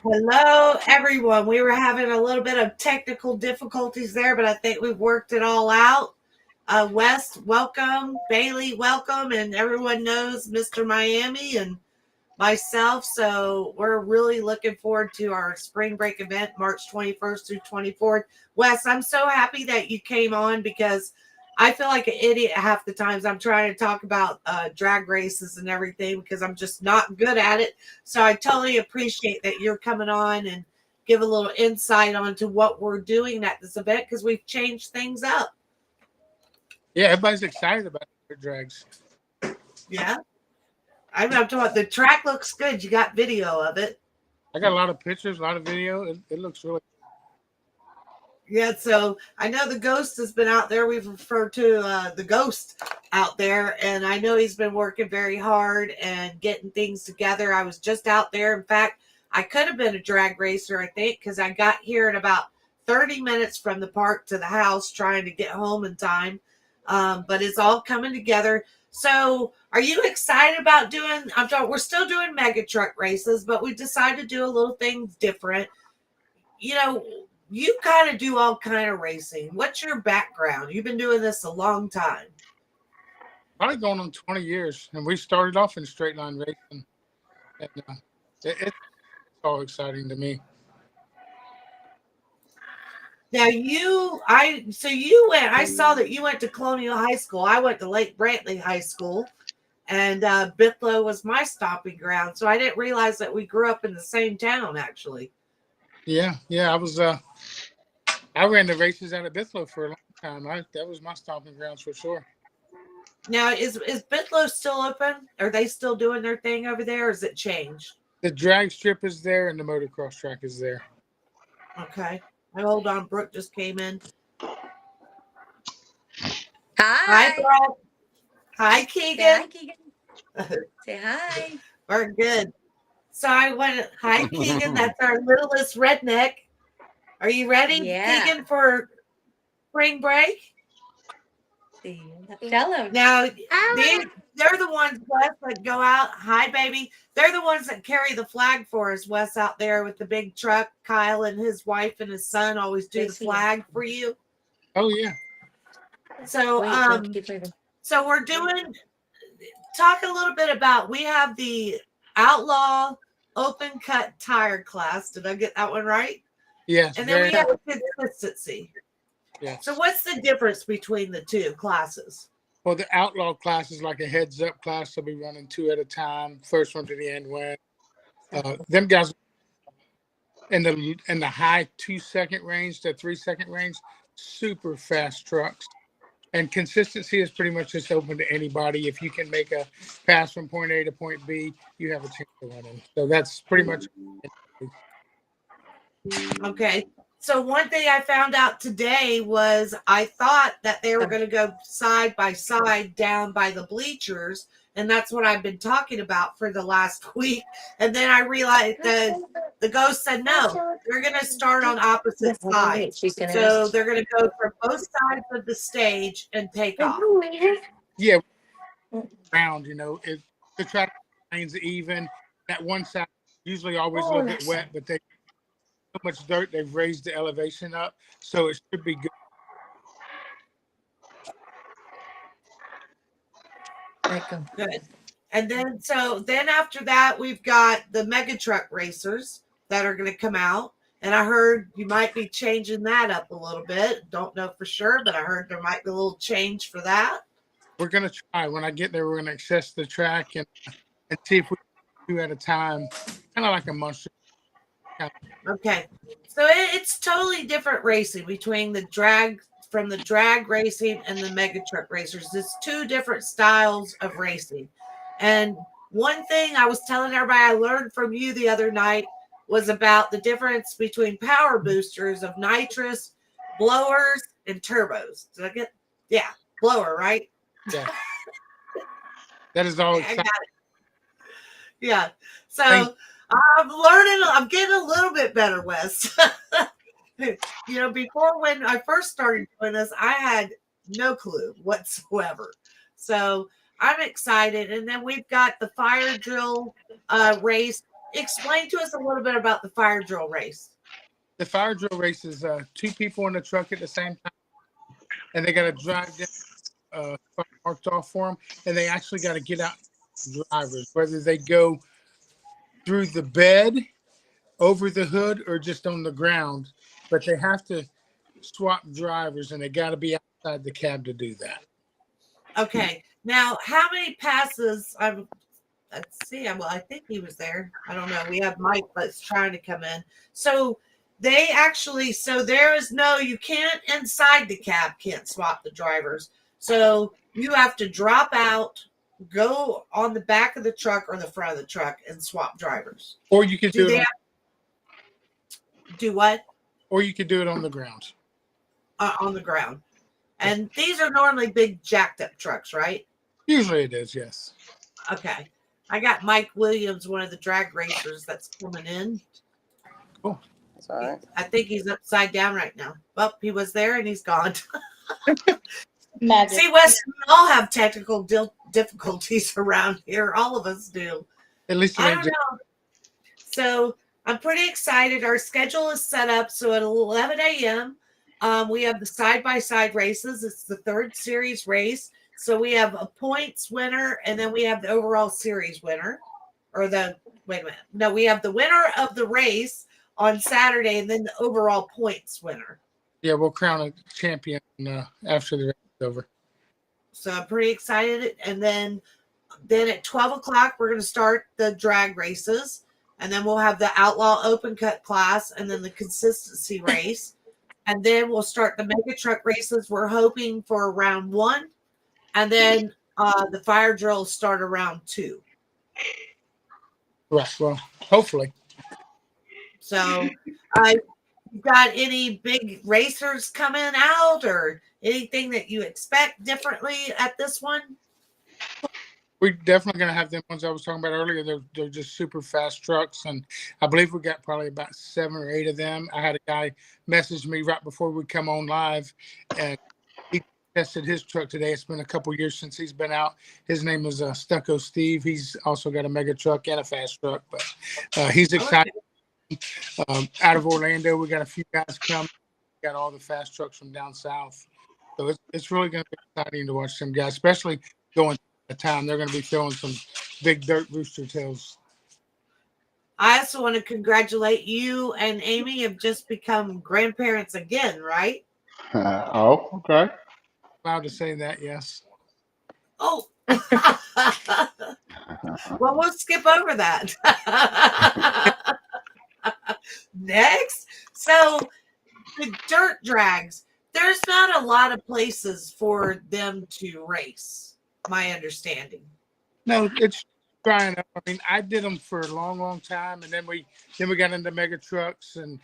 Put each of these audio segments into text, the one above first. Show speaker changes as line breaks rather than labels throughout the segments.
Hello, everyone. We were having a little bit of technical difficulties there, but I think we've worked it all out. Wes, welcome. Bailey, welcome. And everyone knows Mr. Miami and myself. So we're really looking forward to our spring break event, March 21st through 24th. Wes, I'm so happy that you came on because I feel like an idiot half the times I'm trying to talk about drag races and everything because I'm just not good at it. So I totally appreciate that you're coming on and give a little insight onto what we're doing at this event because we've changed things up.
Yeah, everybody's excited about their drags.
Yeah. I'm talking about the track looks good. You got video of it.
I got a lot of pictures, a lot of video. It looks really.
Yeah, so I know the ghost has been out there. We've referred to the ghost out there, and I know he's been working very hard and getting things together. I was just out there. In fact, I could have been a drag racer, I think, because I got here in about 30 minutes from the park to the house trying to get home in time. But it's all coming together. So are you excited about doing, we're still doing mega truck races, but we decided to do a little things different. You know, you kind of do all kind of racing. What's your background? You've been doing this a long time.
Probably going on 20 years, and we started off in straight line racing. And, it's all exciting to me.
Now you went, I saw that you went to Colonial High School. I went to Lake Brantley High School, and Bithlow was my stomping ground. So I didn't realize that we grew up in the same town, actually.
Yeah. I ran the races out of Bithlow for a long time. That was my stomping grounds for sure.
Now, is Bithlow still open? Are they still doing their thing over there, or has it changed?
The drag strip is there, and the motocross track is there.
Okay. Hold on. Brooke just came in.
Hi.
Brooke. Hi, Keegan.
Say hi, Keegan. Say hi.
We're good. So I went, hi, Keegan. That's our littlest redneck. Are you ready, Keegan, for spring break?
Tell him.
Now, they're the ones, Wes, that go out. Hi, baby. They're the ones that carry the flag for us, Wes, out there with the big truck. Kyle and his wife and his son always do the flag for you.
Oh, yeah.
So, so we're doing, talk a little bit about, we have the Outlaw Open Cut Tire class. Did I get that one right?
Yes.
And then we have consistency.
Yeah.
So what's the difference between the two classes?
Well, the outlaw class is like a heads up class. They'll be running two at a time. First one to the end win. Them guys in the high 2-second range to 3-second range, super fast trucks. And consistency is pretty much just open to anybody. If you can make a pass from point A to point B, you have a chance to win. So that's pretty much.
Okay. So one thing I found out today was I thought that they were going to go side by side down by the bleachers. And that's what I've been talking about for the last week. And then I realized that the ghost said, no, they're going to start on opposite sides. So they're going to go from both sides of the stage and take off.
Yeah. Round, the track lanes even. That one side usually always a little bit wet, but they so much dirt, they've raised the elevation up, so it should be good.
Good. And then after that, we've got the mega truck racers that are going to come out. And I heard you might be changing that up a little bit. Don't know for sure, but I heard there might be a little change for that.
We're going to try. When I get there, we're going to access the track and see if we can do at a time, kind of like a monster.
Okay. So it's totally different racing between the drag racing and the mega truck racers. It's two different styles of racing. And one thing I was telling everybody I learned from you the other night was about the difference between power boosters of nitrous, blowers, and turbos. Did I get? Yeah, blower, right?
Yeah. That is all exciting.
Yeah. So I'm getting a little bit better, Wes. Before when I first started doing this, I had no clue whatsoever. So I'm excited. And then we've got the fire drill race explain to us a little bit about the fire drill race.
The fire drill race is 2 people in the truck at the same time, and they got to drive down marked off for them, and they actually got to get out drivers, whether they go through the bed, over the hood, or just on the ground, but they have to swap drivers, and they got to be outside the cab to do that.
Okay. Now, how many passes? Let's see. Well, I think he was there. I don't know. We have Mike that's trying to come in. So they actually, there is no, you can't inside the cab, can't swap the drivers. So you have to drop out, go on the back of the truck or the front of the truck and swap drivers.
Or you could do
what?
Or you could do it on the ground.
On the ground. And these are normally big jacked up trucks, right?
Usually it is, yes.
Okay. I got Mike Williams, one of the drag racers that's coming in.
Cool.
That's all right.
I think he's upside down right now. Well, he was there and he's gone.
Magic.
See, Wes, we all have technical difficulties around here. All of us do.
At least
I don't know. So I'm pretty excited. Our schedule is set up. So at 11 a.m., we have the side-by-side races. It's the 3rd series race. So we have a points winner, and then we have the overall series winner. Wait a minute. No, we have the winner of the race on Saturday, and then the overall points winner.
Yeah, we'll crown a champion after the race is over.
So I'm pretty excited. And then at 12 o'clock, we're going to start the drag races. And then we'll have the outlaw open cut class and then the consistency race. And then we'll start the mega truck races. We're hoping for round 1. And then the fire drills start around 2.
Right. Well, hopefully.
So you got any big racers coming out or anything that you expect differently at this one?
We're definitely going to have them ones I was talking about earlier. They're just super fast trucks, and I believe we got probably about 7 or 8 of them. I had a guy message me right before we come on live, and he tested his truck today. It's been a couple years since he's been out. His name is Stucco Steve. He's also got a mega truck and a fast truck, but he's excited. Out of Orlando, we got a few guys coming. We got all the fast trucks from down south. So it's really going to be exciting to watch some guys, especially going to town. They're going to be throwing some big dirt rooster tails.
I also want to congratulate you and Amy have just become grandparents again, right?
Oh, okay.
Allowed to say that, yes.
Oh. Well, we'll skip over that. Next. So the dirt drags, there's not a lot of places for them to race, my understanding.
No, it's trying up. I mean, I did them for a long, long time, and then we got into mega trucks, and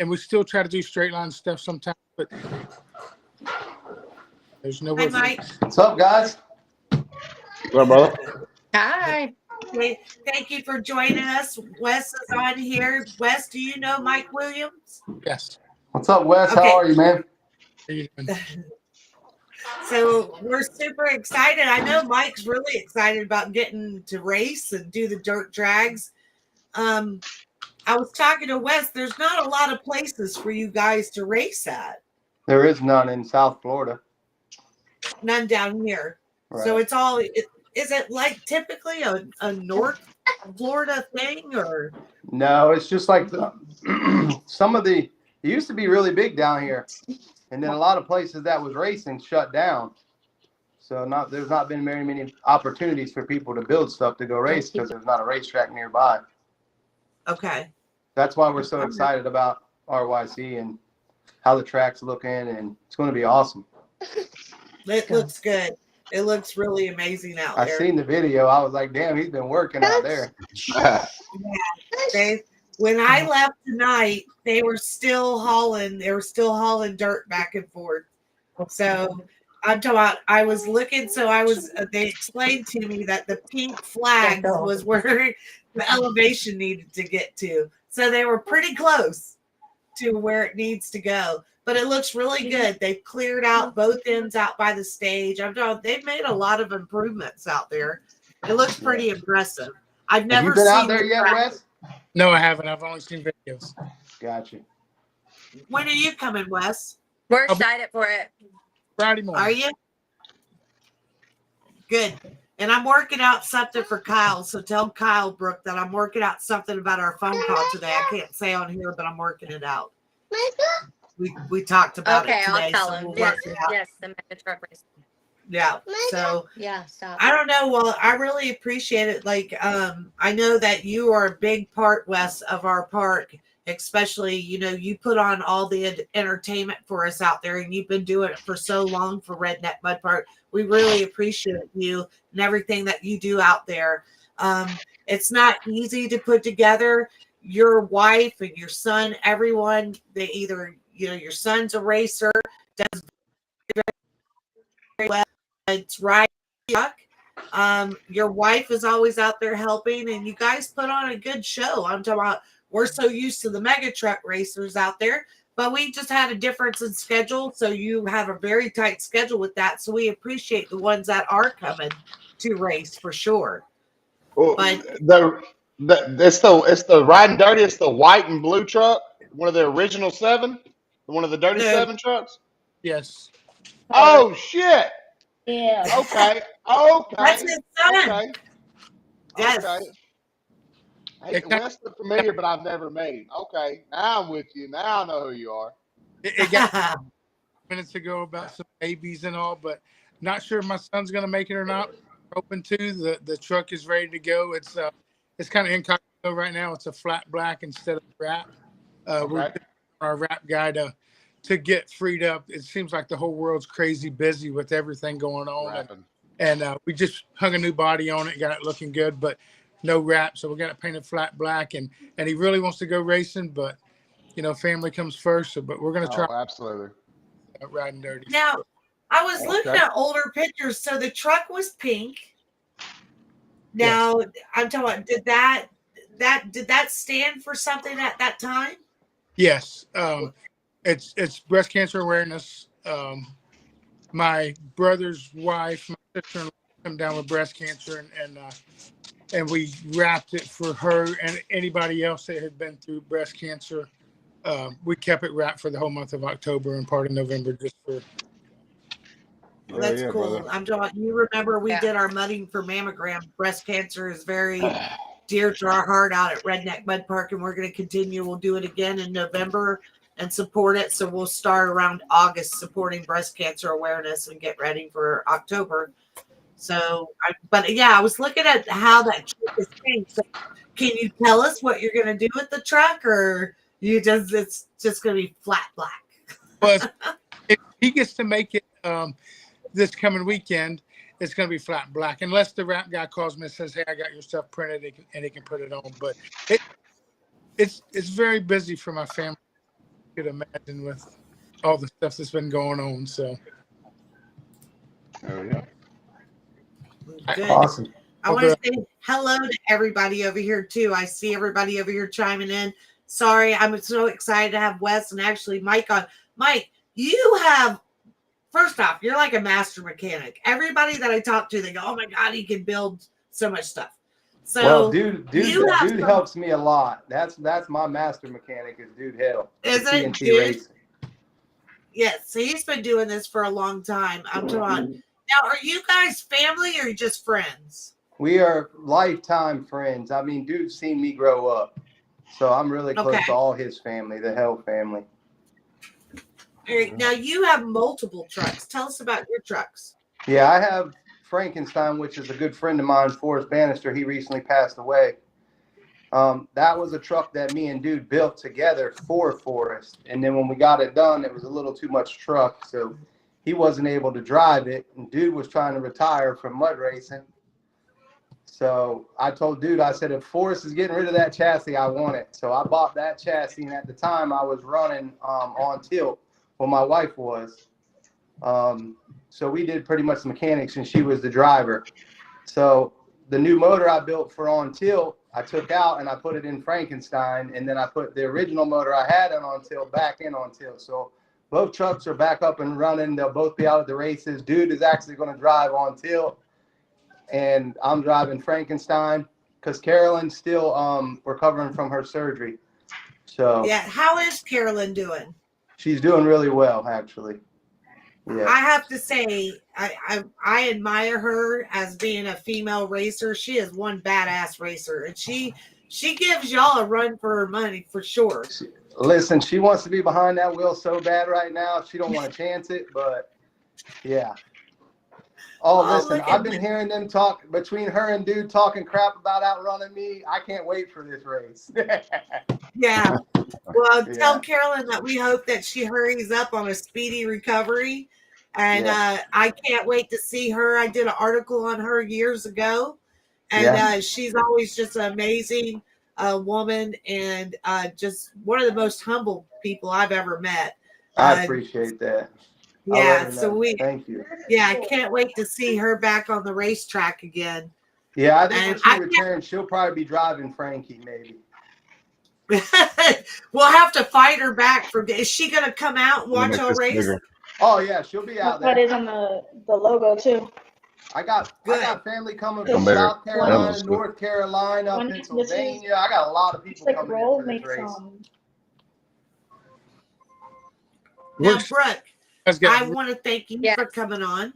we still try to do straight line stuff sometimes, but there's no way.
Hi, Mike.
What's up, guys? What's up, brother?
Hi.
Okay, thank you for joining us. Wes is on here. Wes, do you know Mike Williams?
Yes.
What's up, Wes?
Okay.
How are you, man?
How you doing?
So we're super excited. I know Mike's really excited about getting to race and do the dirt drags. I was talking to Wes. There's not a lot of places for you guys to race at.
There is none in South Florida.
None down here.
Right.
So it's all. Is it like typically a North Florida thing or?
No, it's just like some of it used to be really big down here, and then a lot of places that was racing shut down. So there's not been very many opportunities for people to build stuff to go race because there's not a racetrack nearby.
Okay.
That's why we're so excited about RYC and how the track's looking, and it's going to be awesome.
It looks good. It looks really amazing out there.
I seen the video. I was like, damn, he's been working out there.
When I left tonight, they were still hauling dirt back and forth. So I'm talking about, I was looking, they explained to me that the pink flag was where the elevation needed to get to. So they were pretty close to where it needs to go. But it looks really good. They've cleared out both ends out by the stage. They've made a lot of improvements out there. It looks pretty impressive. I've
Have
never
you been out
seen
there
the
yet,
track.
Wes?
No, I haven't. I've only seen videos.
Gotcha.
When are you coming, Wes?
We're
I'll be
excited for it.
Friday
Are
morning.
you? Good. And I'm working out something for Kyle. So tell Kyle, Brooke, that I'm working out something about our phone call today. I can't say on here, but I'm working it out. We talked about
Okay,
it
I'll
today,
tell
so
him.
we'll
Yes,
work it out.
yes, the mega truck race.
Yeah. So
Yeah, stop.
I don't know. Well, I really appreciate it. Like, I know that you are a big part, Wes, of our park, especially, you put on all the entertainment for us out there, and you've been doing it for so long for Redneck Mud Park. We really appreciate you and everything that you do out there. It's not easy to put together. Your wife and your son, everyone, they either, your son's a racer, does very well, it's right truck. Your wife is always out there helping, and you guys put on a good show. I'm talking about, we're so used to the mega truck racers out there, but we just had a difference in schedule. So you have a very tight schedule with that. So we appreciate the ones that are coming to race for sure.
Well,
But
it's the riding dirty. It's the white and blue truck, one of the original seven, one of the dirty
the
seven trucks.
Yes.
Oh shit!
Yeah.
Okay,
that's
okay,
his son.
okay, okay.
Yes.
Hey,
It kind
Wes look familiar, but I've never met him. Okay, now I'm with you. Now I know who you are.
it got minutes ago about some babies and all, but not sure if my son's gonna make it or not. Hoping to. The truck is ready to go. It's kind of incognito right now. It's a flat black instead of wrap. We're
Okay,
our wrap guy to get freed up. It seems like the whole world's crazy busy with everything going on,
rapping.
and we just hung a new body on it, got it looking good, but no wrap. So we got it painted flat black, and he really wants to go racing, but family comes first. So, but we're gonna try
Oh, absolutely.
riding dirty.
Now, I was looking
Okay.
at older pictures. So the truck was pink.
Yes.
Now, I'm talking about, did that stand for something at that time?
Yes. It's breast cancer awareness. My brother's wife, my sister-in-law, come down with breast cancer, and we wrapped it for her and anybody else that had been through breast cancer. We kept it wrapped for the whole month of October and part of November, just for.
Well,
Hell
that's
yeah,
cool.
brother.
I'm talking. You remember we
Yeah.
did our mudding for mammogram. Breast cancer is very dear to our heart out at Redneck Mud Park, and we're going to continue. We'll do it again in November and support it. So we'll start around August supporting breast cancer awareness and get ready for October. So, but yeah, I was looking at how that truck is changed. So can you tell us what you're going to do with the truck, or it's just going to be flat black?
But if he gets to make it this coming weekend, it's going to be flat black, unless the wrap guy calls me and says, "Hey, I got your stuff printed," and he can put it on. But it's very busy for my family. You could imagine with all the stuff that's been going on. So
Hell yeah.
Good.
Awesome.
I want to say hello to everybody over here too. I see everybody over here chiming in. Sorry, I'm so excited to have Wes and actually Mike on. Mike, you have, first off, you're like a master mechanic. Everybody that I talk to, they go, "Oh my God, he can build so much stuff." So
Well, dude
you have some,
helps me a lot. That's my master mechanic is Dude Help.
is it,
TNT
dude?
Racing.
Yes, so he's been doing this for a long time. I'm talking. Now, are you guys family or just friends?
We are lifetime friends. I mean, dude's seen me grow up. So I'm really close
Okay.
to all his family, the Hell family.
All right, now you have multiple trucks. Tell us about your trucks.
Yeah, I have Frankenstein, which is a good friend of mine, Forrest Bannister. He recently passed away. That was a truck that me and Dude built together for Forrest. And then when we got it done, it was a little too much truck. So he wasn't able to drive it. And Dude was trying to retire from mud racing. So I told Dude, I said, if Forrest is getting rid of that chassis, I want it. So I bought that chassis. And at the time, I was running on tilt when my wife was. So we did pretty much the mechanics and she was the driver. So the new motor I built for on tilt, I took out and I put it in Frankenstein. And then I put the original motor I had on tilt back in on tilt. So both trucks are back up and running. They'll both be out at the races. Dude is actually going to drive on tilt. And I'm driving Frankenstein. because Carolyn's still recovering from her surgery. So
Yeah. How is Carolyn doing?
she's doing really well, actually. Yeah.
I have to say, I admire her as being a female racer. She is one badass racer, and she gives y'all a run for her money for sure.
Listen, she wants to be behind that wheel so bad right now. She don't want to chance it, but yeah. Oh, listen,
look
I've
at
been
that.
hearing them talk between her and dude talking crap about outrunning me. I can't wait for this race.
Yeah. Well,
Yeah.
tell Carolyn that we hope that she hurries up on a speedy recovery. And
Yeah.
I can't wait to see her. I did an article on her years ago, and
Yeah.
she's always just an amazing woman and just one of the most humble people I've ever met.
I appreciate that. I'll let
Yeah,
her
so
know. Thank you.
I can't wait to see her back on the racetrack again.
Yeah, I think
And
when she returns, she'll probably be driving Frankie, maybe.
we'll have to fight her back from. Is she going to come out and watch our race?
Bigger.
Oh yeah, she'll be out
That's what
there.
is on the logo too.
I got
Good.
family coming
Come
from
bigger.
South Carolina,
That
North Carolina,
When this is-
Pennsylvania. I got a lot of
It's
people
like
coming
roll
in for this
makes
race.
Now,
Works.
Brooke,
Let's
I
get
want to thank you
Yes.
for coming on.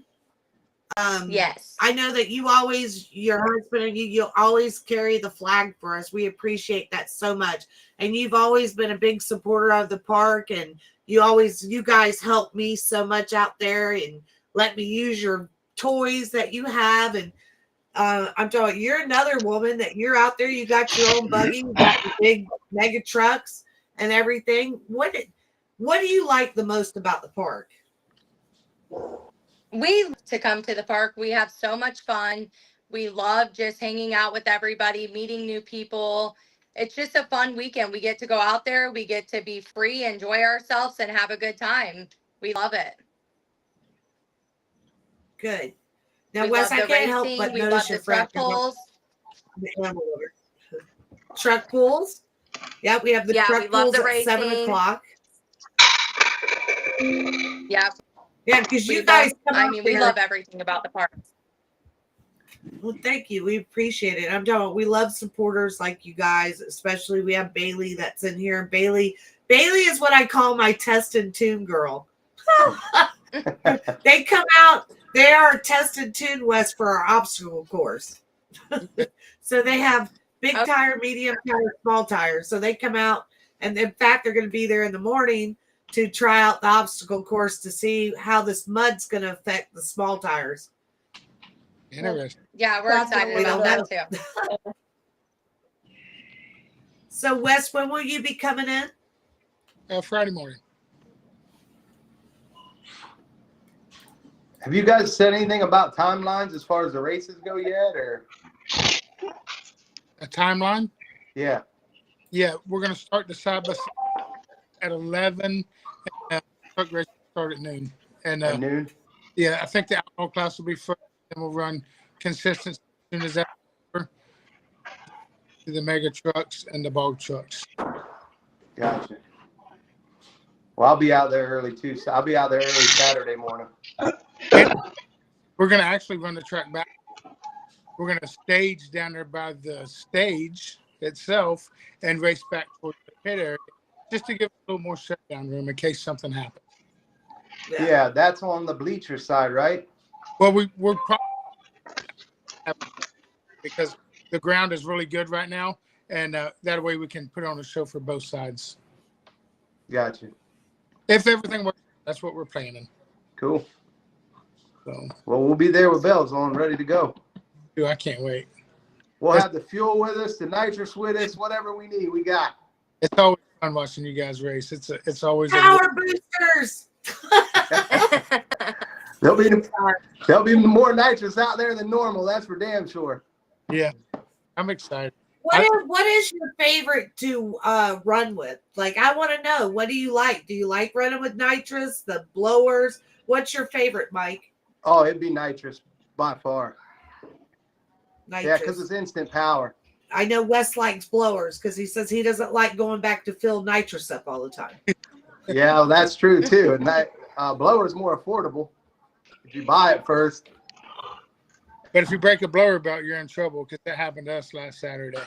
Yes.
I know that you always, your husband and you always carry the flag for us. We appreciate that so much. And you've always been a big supporter of the park, and you guys help me so much out there and let me use your toys that you have. And I'm telling you, you're another woman that you're out there. You got your own buggy, you got your big mega trucks and everything. What do you like the most about the park?
We love to come to the park. We have so much fun. We love just hanging out with everybody, meeting new people. It's just a fun weekend. We get to go out there. We get to be free, enjoy ourselves, and have a good time. We love it.
Good. Now,
We
Wes,
love
I
the
can't help
racing.
but
We
notice
love
your
the
friend.
truck pulls.
Truck pools. Yeah, we have the
Yeah,
truck
we love
pools
the
at 7
racing.
o'clock.
Yeah,
Yeah, because
we
you guys
love.
come
I
up
mean, we
there.
love everything about the park.
Well, thank you. We appreciate it. I'm telling you, we love supporters like you guys, especially we have Bailey that's in here. Bailey is what I call my test and tune girl. They come out, they are test and tune West for our obstacle course. So they have big
Okay.
tire, medium tire, small tire. So they come out, and in fact, they're going to be there in the morning to try out the obstacle course to see how this mud's going to affect the small tires.
interesting.
Yeah, we're
That's
excited
We
about
don't
that too.
So, Wes, when will you be coming in?
Friday morning.
Have you guys said anything about timelines as far as the races go yet, or?
A timeline?
Yeah.
Yeah, we're gonna start the side by side at 11. And, truck race start at noon. And
At noon?
yeah, I think the outlaw class will be first. Then we'll run consistent as soon as that over to the mega trucks and the bog trucks.
Gotcha. Well, I'll be out there early too. So I'll be out there early Saturday morning.
We're gonna actually run the track back. We're gonna stage down there by the stage itself and race back towards the pit area just to give a little more shutdown room in case something happens.
Yeah, that's on the bleacher side, right?
Well, we're probably because the ground is really good right now, and that way we can put on a show for both sides.
Gotcha.
If everything works, that's what we're planning.
Cool.
So,
Well, we'll be there with bells on, ready to go.
dude, I can't wait.
We'll have the fuel with us, the nitrous with us, whatever we need, we got.
It's always fun watching you guys race. It's always
Power boosters.
There'll be more nitrous out there than normal. That's for damn sure.
yeah. I'm excited.
What is your favorite to run with? Like, I want to know, what do you like? Do you like running with nitrous, the blowers? What's your favorite, Mike?
Oh, it'd be nitrous by far.
Nitrous.
Yeah, because it's instant power.
I know Wes likes blowers because he says he doesn't like going back to fill nitrous up all the time.
Yeah, well, that's true too. And that blower is more affordable if you buy it first.
But if you break a blower belt, you're in trouble because that happened to us last Saturday.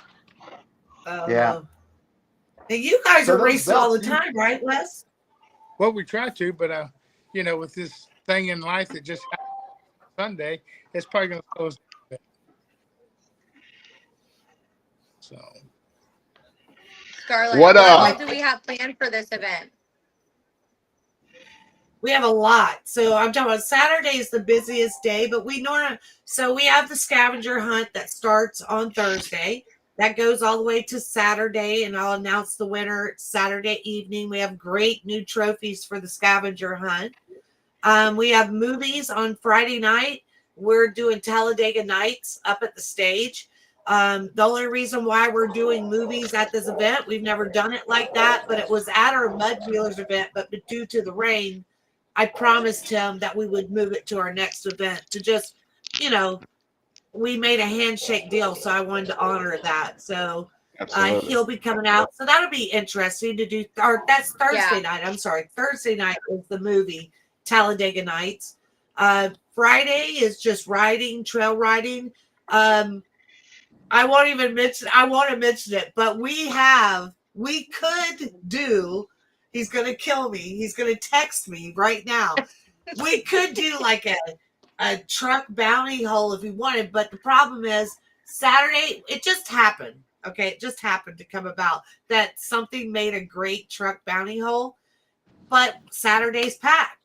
Oh,
Yeah.
no. And you guys
So
are
those
racing all the
belts,
time, right, Wes?
Well, we try to, but with this thing in life that just happened Sunday, it's probably going to slow us down a bit. So,
Scarlett,
What,
what all do we have planned for this event?
We have a lot. So I'm talking about Saturday is the busiest day, but we have the scavenger hunt that starts on Thursday. That goes all the way to Saturday, and I'll announce the winner Saturday evening. We have great new trophies for the scavenger hunt. We have movies on Friday night. We're doing Talladega Nights up at the stage. The only reason why we're doing movies at this event, we've never done it like that, but it was at our Mud Wheelers event, but due to the rain, I promised him that we would move it to our next event to just, we made a handshake deal, so I wanted to honor that. So
absolutely.
he'll be coming out. So that'll be interesting to do. Or that's Thursday night. I'm sorry. Thursday night is the movie Talladega Nights. Friday is just riding, trail riding. I won't even mention. I want to mention it, but we could do. He's gonna kill me. He's gonna text me right now. We could do like a truck bounty hole if we wanted, but the problem is Saturday. It just happened. Okay, it just happened to come about that something made a great truck bounty hole, but Saturday's packed.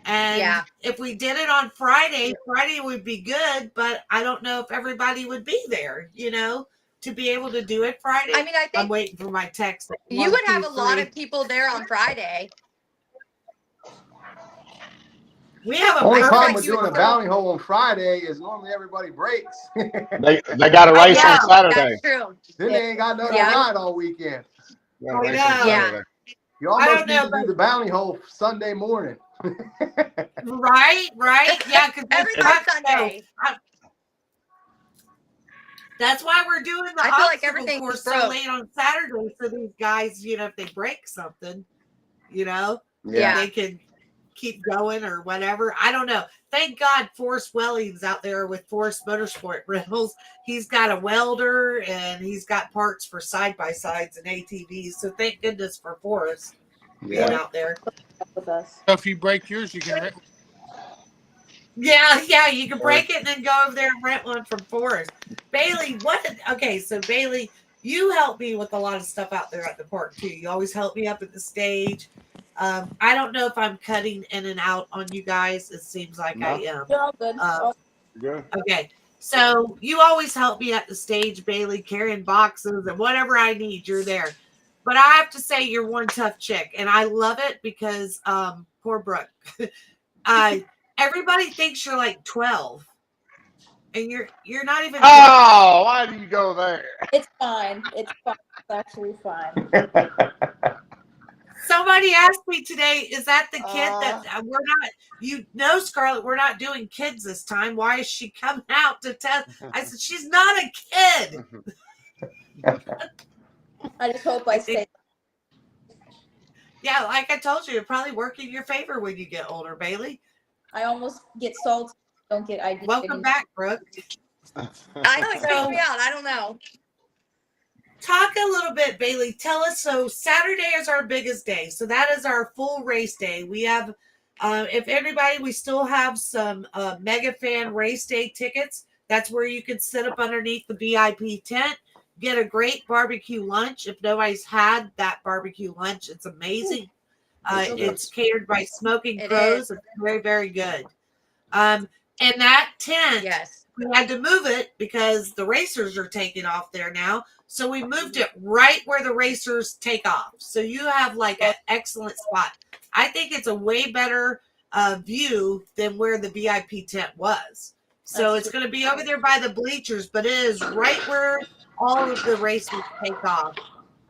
And if we did it on Friday would be good, but I don't know if everybody would be there, to be able to do it Friday.
I mean, I think
I'm waiting for my text.
You would have a lot of people there on Friday.
We have a
only problem
like
with
you
doing a
would
bounty hole on Friday is normally everybody breaks.
They got a race on Saturday.
That's true.
Then they ain't got nothing to ride all weekend.
Got a race on Saturday.
You almost need to do the bounty hole Sunday morning.
Right? Yeah, because
every Sunday.
That's why we're doing the obstacle course so late on Saturday for these guys, if they break something, they can keep going or whatever. I don't know. Thank God Forrest Welling's out there with Forrest Motorsport Rentals. He's got a welder and he's got parts for side-by-sides and ATVs. So thank goodness for Forrest being out there.
With us.
So if you break yours, you can rent.
Yeah, you can break it and then go over there and rent one from Forrest. Bailey, so Bailey, you help me with a lot of stuff out there at the park too. You always help me up at the stage. I don't know if I'm cutting in and out on you guys. It seems like I am.
You're all good.
Good.
Okay. So you always help me at the stage, Bailey, carrying boxes and whatever I need, you're there. But I have to say you're one tough chick, and I love it because poor Brooke. Everybody thinks you're like 12. And you're not even.
Oh, why do you go there?
It's fine. It's fine. It's actually fine.
Somebody asked me today, is that the kid that we're not, Scarlett, we're not doing kids this time. Why is she coming out to test? I said, she's not a kid.
I just hope I stay.
Yeah, like I told you, it'll probably work in your favor when you get older, Bailey.
I almost get salty. Don't get ID.
Welcome back, Brooke.
I know it freaked me out. I don't know.
Talk a little bit, Bailey. Tell us. So Saturday is our biggest day. So that is our full race day. We have, we still have some Mega Fan race day tickets. That's where you can sit up underneath the VIP tent, get a great barbecue lunch. If nobody's had that barbecue lunch, it's amazing. It's catered by Smoking Crows. It's very, very good. And that tent, we had to move it because the racers are taking off there now. So we moved it right where the racers take off. So you have like an excellent spot. I think it's a way better view than where the VIP tent was. So it's going to be over there by the bleachers, but it is right where all of the racers take off.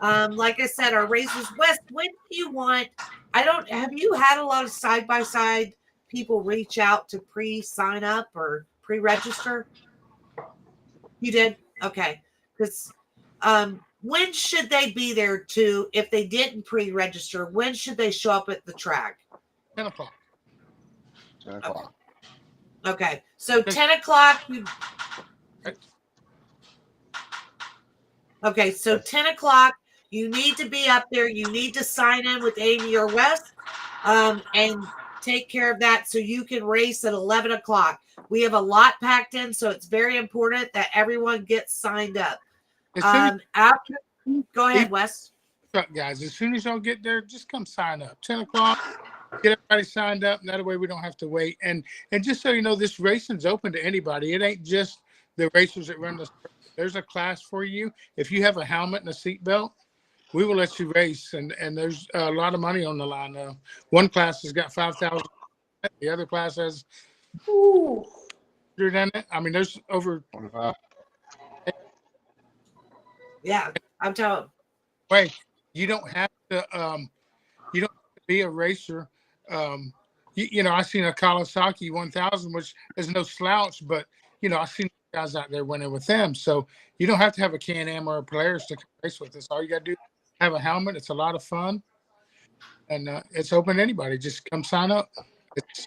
Like I said, our races. Wes, when do you want? Have you had a lot of side-by-side people reach out to pre-sign up or pre-register? You did? Okay. Because when should they be there too? If they didn't pre-register, when should they show up at the track?
10 o'clock.
10 o'clock.
Okay. So 10 o'clock. Okay. So 10 o'clock, you need to be up there. You need to sign in with Amy or Wes and take care of that so you can race at 11 o'clock. We have a lot packed in, so it's very important that everyone gets signed up. After, go ahead, Wes.
Guys, as soon as y'all get there, just come sign up. 10 o'clock, get everybody signed up. And that way we don't have to wait. And just so you know, this racing's open to anybody. It ain't just the racers that run the circuit. There's a class for you. If you have a helmet and a seatbelt, we will let you race. And there's a lot of money on the line now. One class has got 5,000. The other class has 100 in it. I mean, there's over
25.
Yeah, I'm telling.
Wait, you don't have to. You don't have to be a racer. You know, I seen a Kawasaki 1000, which is no slouch, but you know, I seen guys out there winning with them. So you don't have to have a Can-Am or a Polaris to race with us. All you got to do is have a helmet. It's a lot of fun, and it's open to anybody. Just come sign up. It's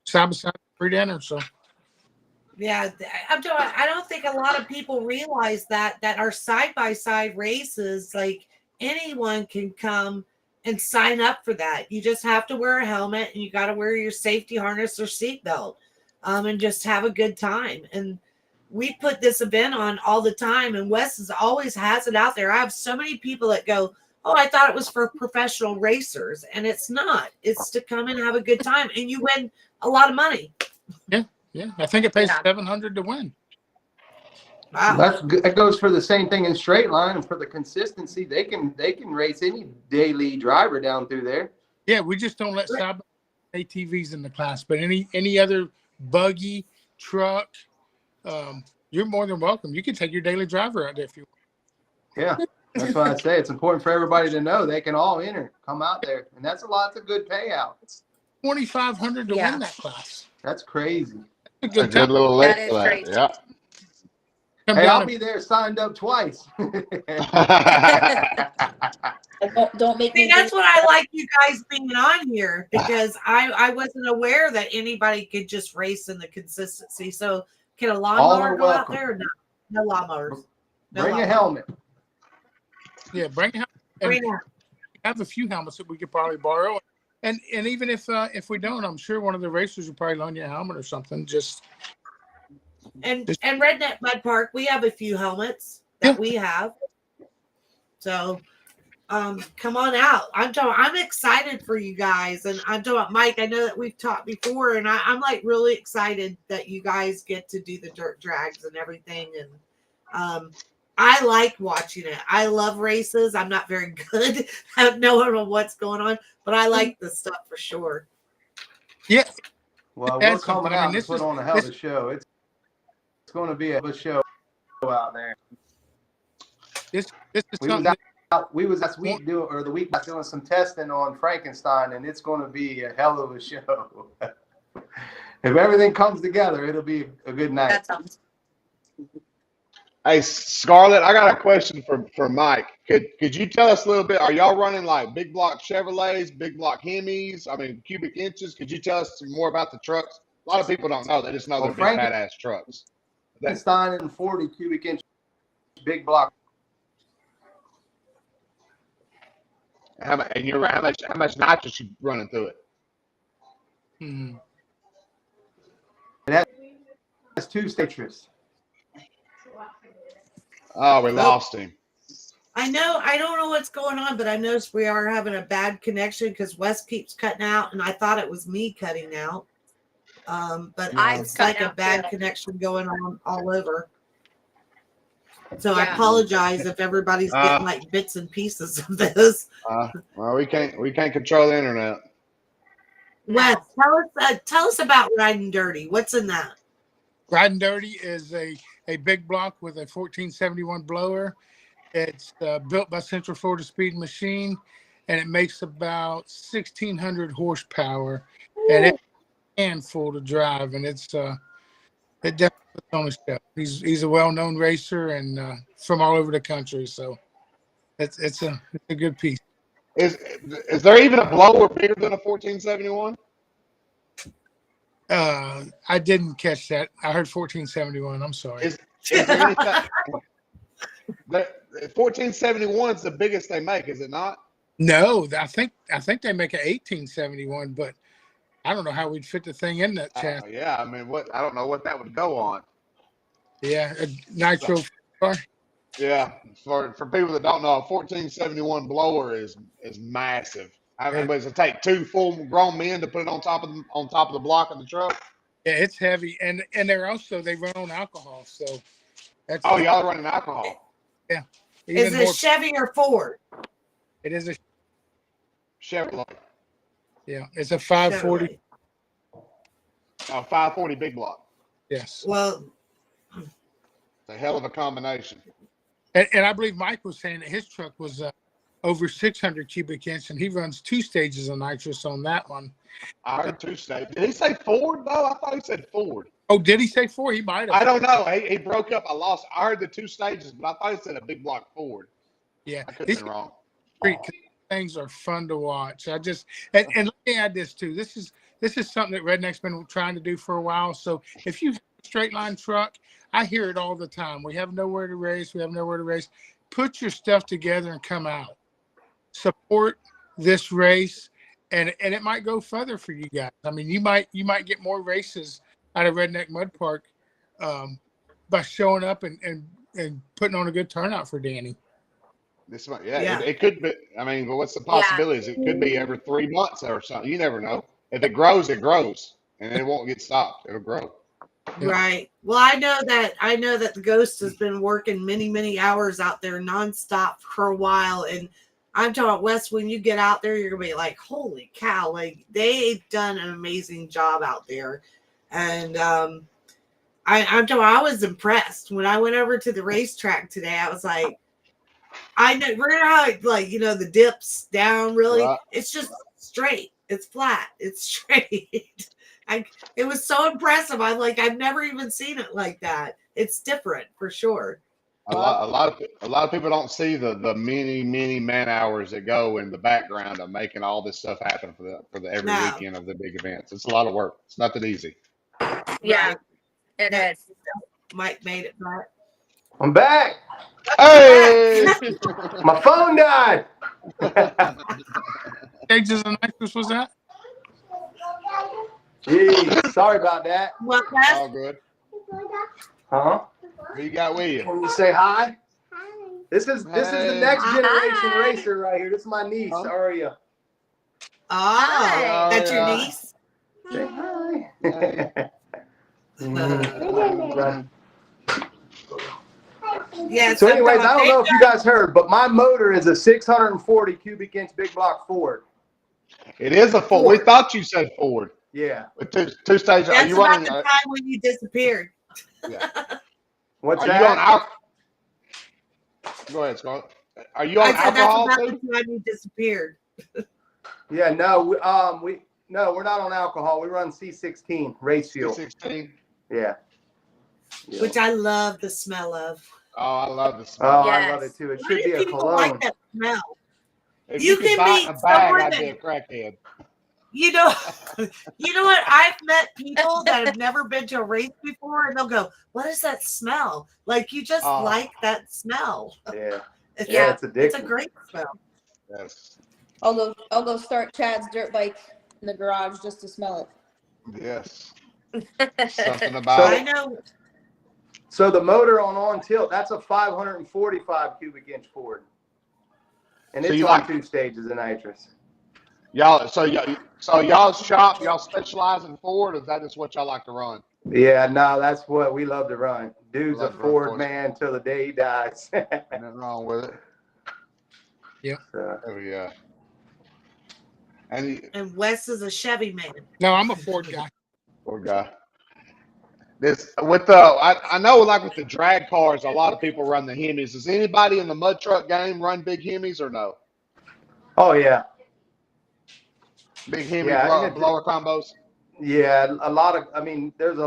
side by side free to enter. So.
Yeah, I don't think a lot of people realize that our side-by-side races, like anyone can come and sign up for that. You just have to wear a helmet and you got to wear your safety harness or seatbelt and just have a good time. And we put this event on all the time, and Wes always has it out there. I have so many people that go, oh, I thought it was for professional racers, and it's not. It's to come and have a good time, and you win a lot of money.
Yeah. Yeah, I think it pays $700 to win.
Wow,
That goes for the same thing in straight line, and for the consistency, they can race any daily driver down through there.
Yeah, we just don't let ATVs in the class, but any other buggy, truck, you're more than welcome. You can take your daily driver out there if you want.
Yeah, that's why I say it's important for everybody to know they can all enter, come out there, and that's a good payout.
It's $2,500 to win that class.
That's crazy.
That's a
Good little late
That is
for that.
crazy.
Yeah.
Hey, I'll be there, signed up twice.
Don't make
see,
me.
that's what I like you guys being on here, because I wasn't aware that anybody could just race in the consistency. So can a lawnmower go out there or not? No lawnmowers. No
Bring a
lawnmowers.
helmet.
Yeah, bring a helmet.
Bring a-
We have a few helmets that we could probably borrow. And even if we don't, I'm sure one of the racers will probably loan you a helmet or something.
And Redneck Mud Park, we have a few helmets that we have. So come on out. I'm excited for you guys. And I'm talking Mike, I know that we've talked before, and I'm like really excited that you guys get to do the dirt drags and everything. And I like watching it. I love races. I'm not very good at knowing what's going on, but I like the stuff for sure.
Yeah.
Well, we're coming out and put on a hell of a show. It's going to be a show out there.
This is something.
We was last week the week doing some testing on Frankenstein, and it's going to be a hell of a show. If everything comes together, it'll be a good night.
That sounds.
Hey, Scarlett, I got a question for Mike. Could you tell us a little bit? Are y'all running like big block Chevrolets, big block Hemis? I mean, cubic inches. Could you tell us some more about the trucks? A lot of people don't know. They just know they're big badass trucks.
Frankenstein and 40 cubic inch big block.
How much nitrous you running through it?
Hmm.
It has two citrus.
Oh, we lost him.
I don't know what's going on, but I noticed we are having a bad connection because Wes keeps cutting out, and I thought it was me cutting out. But it's like a bad connection going on all over. So I apologize if everybody's getting like bits and pieces of this.
Well, we can't control the internet.
Wes, tell us about Riding Dirty. What's in that?
Riding Dirty is a big block with a 1471 blower. It's built by Central Florida Speed Machine, and it makes about 1,600 horsepower. And it's a handful to drive, and it definitely puts on a show. He's a well-known racer and from all over the country, so it's a good piece.
Is there even a blower bigger than a 1471?
I didn't catch that. I heard 1471. I'm sorry.
Is there anything? The 1471 is the biggest they make, is it not?
No, I think they make an 1871, but I don't know how we'd fit the thing in that chassis.
Yeah, I mean, what? I don't know what that would go on.
Yeah, a nitro car.
Yeah, for people that don't know, a 1471 blower is massive. How many does it take? 2 full-grown men to put it on top of the block of the truck?
Yeah, it's heavy, and they run on alcohol, so that's
Oh, y'all are running alcohol.
yeah.
Is it Chevy or Ford?
It is a
Chevrolet.
yeah. It's a 540.
Chevrolet.
Oh, 540 big block.
Yes.
Well,
It's a hell of a combination.
And I believe Mike was saying that his truck was over 600 cubic inch, and he runs 2 stages of nitrous on that one.
I heard 2 stages. Did he say Ford though? I thought he said Ford.
Oh, did he say 4? He might have.
I don't know. He broke up. I heard the 2 stages, but I thought he said a big block Ford.
Yeah,
I could have been wrong.
Things are fun to watch. And let me add this too. This is something that Redneck's been trying to do for a while. So if you have a straight line truck, I hear it all the time. We have nowhere to race. Put your stuff together and come out. Support this race, and it might go further for you guys. I mean, you might get more races out of Redneck Mud Park by showing up and putting on a good turnout for Danny.
It could be. I mean, but what's the possibilities? It could be every 3 months or something. You never know. If it grows, and it won't get stopped. It'll grow.
right. Well, I know that the Ghost has been working many hours out there nonstop for a while, and I'm talking about Wes. When you get out there, you're gonna be like, "Holy cow!" Like they've done an amazing job out there, and I'm talking. I was impressed when I went over to the racetrack today. I was like, I know remember how the dips down. Really,
Right.
it's just straight. It's flat. It's straight. It was so impressive. I've never even seen it like that. It's different for sure.
A lot of people don't see the many man hours that go in the background of making all this stuff happen for the every weekend of the big events. It's a lot of work. It's not that easy.
Yeah, it is.
Mike made it back.
I'm back.
Hey!
My phone died.
Stages of nitrous was that?
Jeez, sorry about that.
Well,
All good.
Huh?
Who you got with you?
Can you say hi? This is the
Hey.
next generation
Hi.
racer right here. This is my niece.
Huh?
How are you?
oh, that's your
yeah.
niece.
Say hi.
Hey.
Yeah.
So anyways, I don't know if you guys heard, but my motor is a 640 cubic inch big block Ford.
It is a Ford. We thought you said Ford.
Yeah.
With two stages.
That's
Are you
about
running?
the time when you disappeared.
What's
Are
that?
you on alcohol? Go ahead, Scott. Are you on
I said
alcohol
that's
too?
about the time you disappeared.
Yeah, no, we're not on alcohol. We run C16 race fuel.
16.
Yeah.
Which I love the smell of.
Oh, I love the
Oh,
smell.
I love it too. It
Why
should
do
be a
people
cologne.
like that smell?
If
You
you could
can
buy
be
it in a bag,
somewhere
I'd
that-
be a crackhead.
You know what? I've met people that have never been to a race before, and they'll go, "What is that smell?" Like you just
Oh.
like that smell.
Yeah.
It's,
Yeah, it's
it's a
addictive.
great smell.
Yes.
I'll go start Chad's dirt bike in the garage just to smell it.
Yes. Something
So-
about
I
it.
know.
So the motor on tilt, that's a 545 cubic inch Ford. And
So
it's
you
on
like-
2 stages of nitrous.
Y'all's shop, y'all specialize in Ford, or is that just what y'all like to run?
Yeah, no, that's what we love to run. Dude's a
Love to run
Ford
Fords.
man till the day he dies.
Nothing wrong with it.
So,
Oh yeah. And
And Wes is a Chevy man.
No, I'm a Ford guy.
poor guy. This with the I know like with the drag cars, a lot of people run the Hemis. Does anybody in the mud truck game run big Hemis or no?
oh yeah,
Big Hemi
Yeah, and
blower combos.
yeah, a lot of. I mean, there's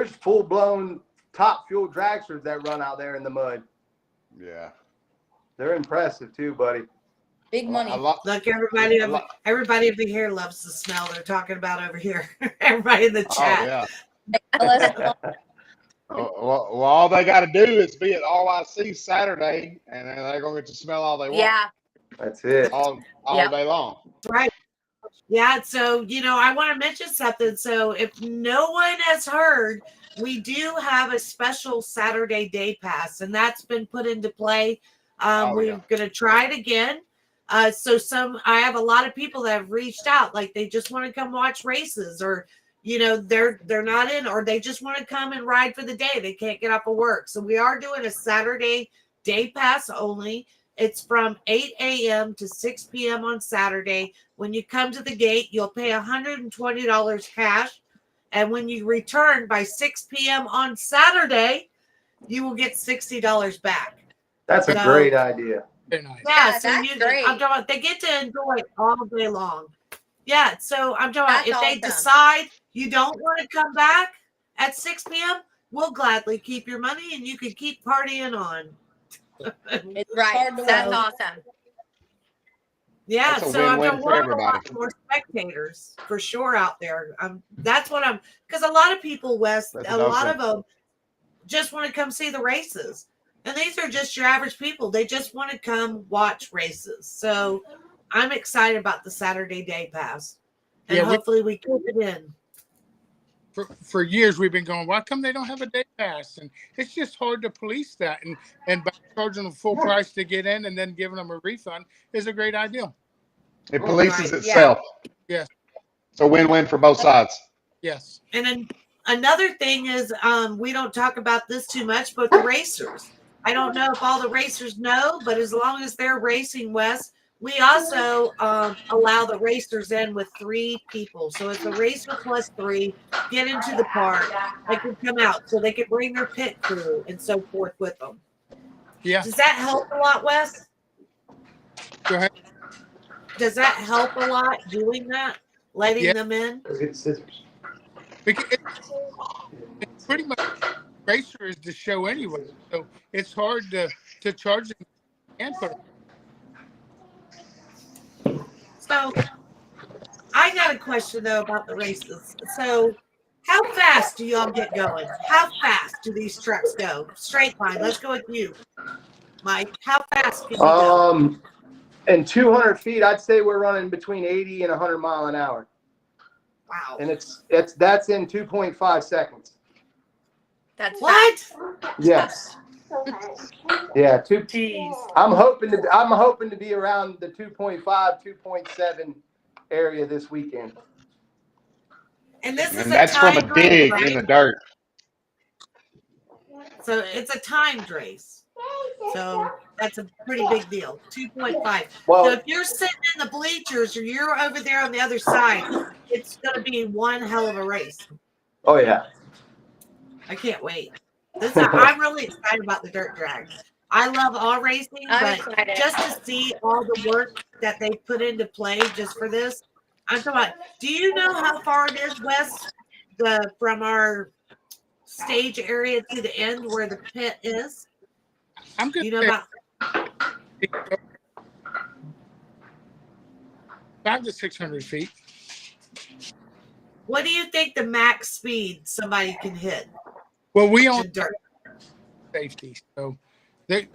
full blown top fuel dragsters that run out there in the mud.
Yeah.
They're impressive too, buddy.
Big
A
money.
lot.
Look,
A lot.
everybody over here loves the smell they're talking about over here. Everybody in the
Oh
chat.
yeah.
LS
Well, all they got to do is be at RYC Saturday, and then they're gonna get to smell all they want
Yeah.
That's it.
all
Yep.
day long.
Right. Yeah. So, I want to mention something. So, if no one has heard, we do have a special Saturday day pass, and that's been put into play.
Oh
We're
yeah.
going to try it again. So I have a lot of people that have reached out, like they just want to come watch races, or they're not in, or they just want to come and ride for the day. They can't get off of work. So we are doing a Saturday day pass only. It's from 8 a.m. to 6 p.m. on Saturday. When you come to the gate, you'll pay $120 cash. And when you return by 6 p.m. on Saturday, you will get $60 back.
That's a
So-
great idea.
Very nice.
Yeah,
Yeah,
so
that's great.
I'm talking about they get to enjoy it all day long. Yeah, so I'm talking about
That's
if they
awesome.
decide you don't want to come back at 6 p.m., we'll gladly keep your money and you can keep partying on.
It's
Right.
hard to
That's
win.
awesome.
Yeah,
That's a
so I'm
win-win
going to
for
want a lot
everybody.
more spectators for sure out there. That's what I'm, because a lot of people, Wes,
That's
a
what I'm
lot
saying.
of them just want to come see the races. And these are just your average people. They just want to come watch races. So I'm excited about the Saturday day pass. And
Yeah,
hopefully we keep it in.
for years we've been going, why come they don't have a day pass? And it's just hard to police that. And by charging them full price to get in and then giving them a refund is a great idea.
It polices
Right.
itself.
Yes.
It's a win-win for both sides.
Yes.
And then another thing is, we don't talk about this too much, but the racers. I don't know if all the racers know, but as long as they're racing West, we also allow the racers in with 3 people. So it's a racer plus 3 get into the park. They can come out, so they can bring their pit crew and so forth with them.
Yeah.
Does that help a lot, Wes?
Go ahead.
Does that help a lot doing that, letting
Yeah.
them in?
Let's get scissors.
Because it's pretty much racer is the show anyway. So it's hard to charge them and put them.
So I got a question though about the races. So how fast do y'all get going? How fast do these trucks go? Straight line. Let's go with you, Mike. How fast can you go?
In 200 feet, I'd say we're running between 80 and 100 mile an hour,
Wow.
and that's in 2.5 seconds.
That's
What?
Yes. Yeah.
Jeez.
I'm hoping to be around the 2.5, 2.7 area this weekend.
And this is
And
a
that's from a
timed race,
dig
right?
in the dirt.
So it's a timed race. So that's a pretty big deal. 2.5.
Well,
So if you're sitting in the bleachers or you're over there on the other side, it's going to be one hell of a race.
oh yeah.
I can't wait. I'm really excited about the dirt drag. I love all racing,
I'm
but
excited.
just to see all the work that they put into play just for this, I'm talking about. Do you know how far it is west from our stage area to the end where the pit is?
I'm going
You know
to
about?
say 500 to 600 feet.
What do you think the max speed somebody can hit
Well, we
in
own
dirt?
safety, so they're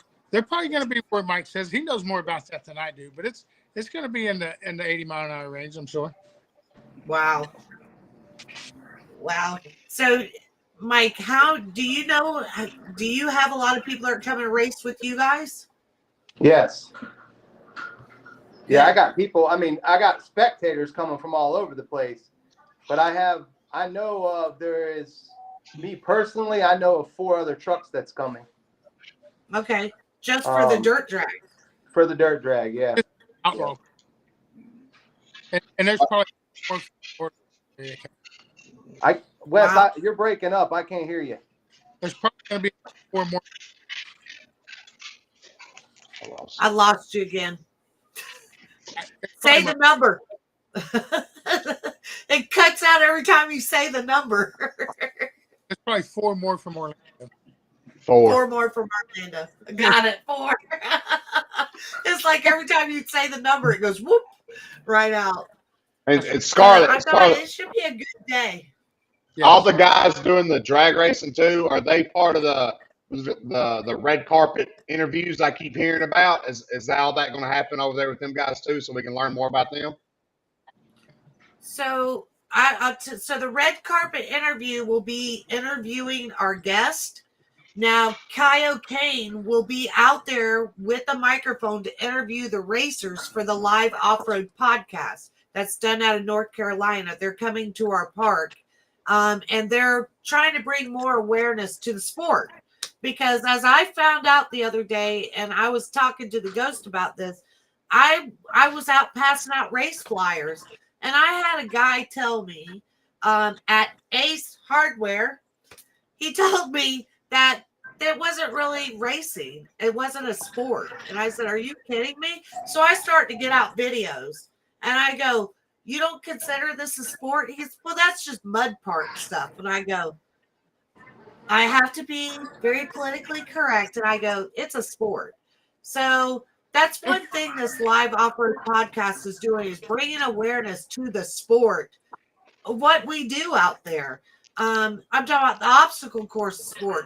probably going to be where Mike says. He knows more about that than I do, but it's going to be in the 80 mile an hour range, I'm sure.
Wow. So, Mike, do you know? Do you have a lot of people that are coming to race with you guys?
Yes. Yeah, I got people. I mean, I got spectators coming from all over the place, but I know of there is me personally. I know of 4 other trucks that's coming.
Okay, just for the dirt drag.
For the dirt drag, yeah.
Outlaw. And there's probably more.
Wes,
Wow.
you're breaking up. I can't hear you.
There's probably going to be 4 more.
I lost you again.
There's
Say
probably
the number. It cuts out every time you say the number.
There's probably 4 more from Orlando.
4 more from Orlando. Got it. 4. It's like every time you say the number, it goes whoop right out.
And
But
Scarlett,
I thought
Scarlett,
it should be a good day.
all
Yes.
the guys doing the drag racing too, are they part of the red carpet interviews I keep hearing about? Is all that going to happen over there with them guys too, so we can learn more about them?
So so the red carpet interview will be interviewing our guest. Now, Kyle Kane will be out there with a microphone to interview the racers for the live off-road podcast that's done out of North Carolina. They're coming to our park, and they're trying to bring more awareness to the sport. Because as I found out the other day, and I was talking to the ghost about this, I was out passing out race flyers, and I had a guy tell me at Ace Hardware, he told me that it wasn't really racing. It wasn't a sport. And I said, are you kidding me? So I start to get out videos and I go, you don't consider this a sport? He goes, well, that's just mud park stuff. And I go, I have to be very politically correct. And I go, it's a sport. So that's one thing this live off-road podcast is doing, is bringing awareness to the sport, what we do out there. I'm talking about the obstacle course sport.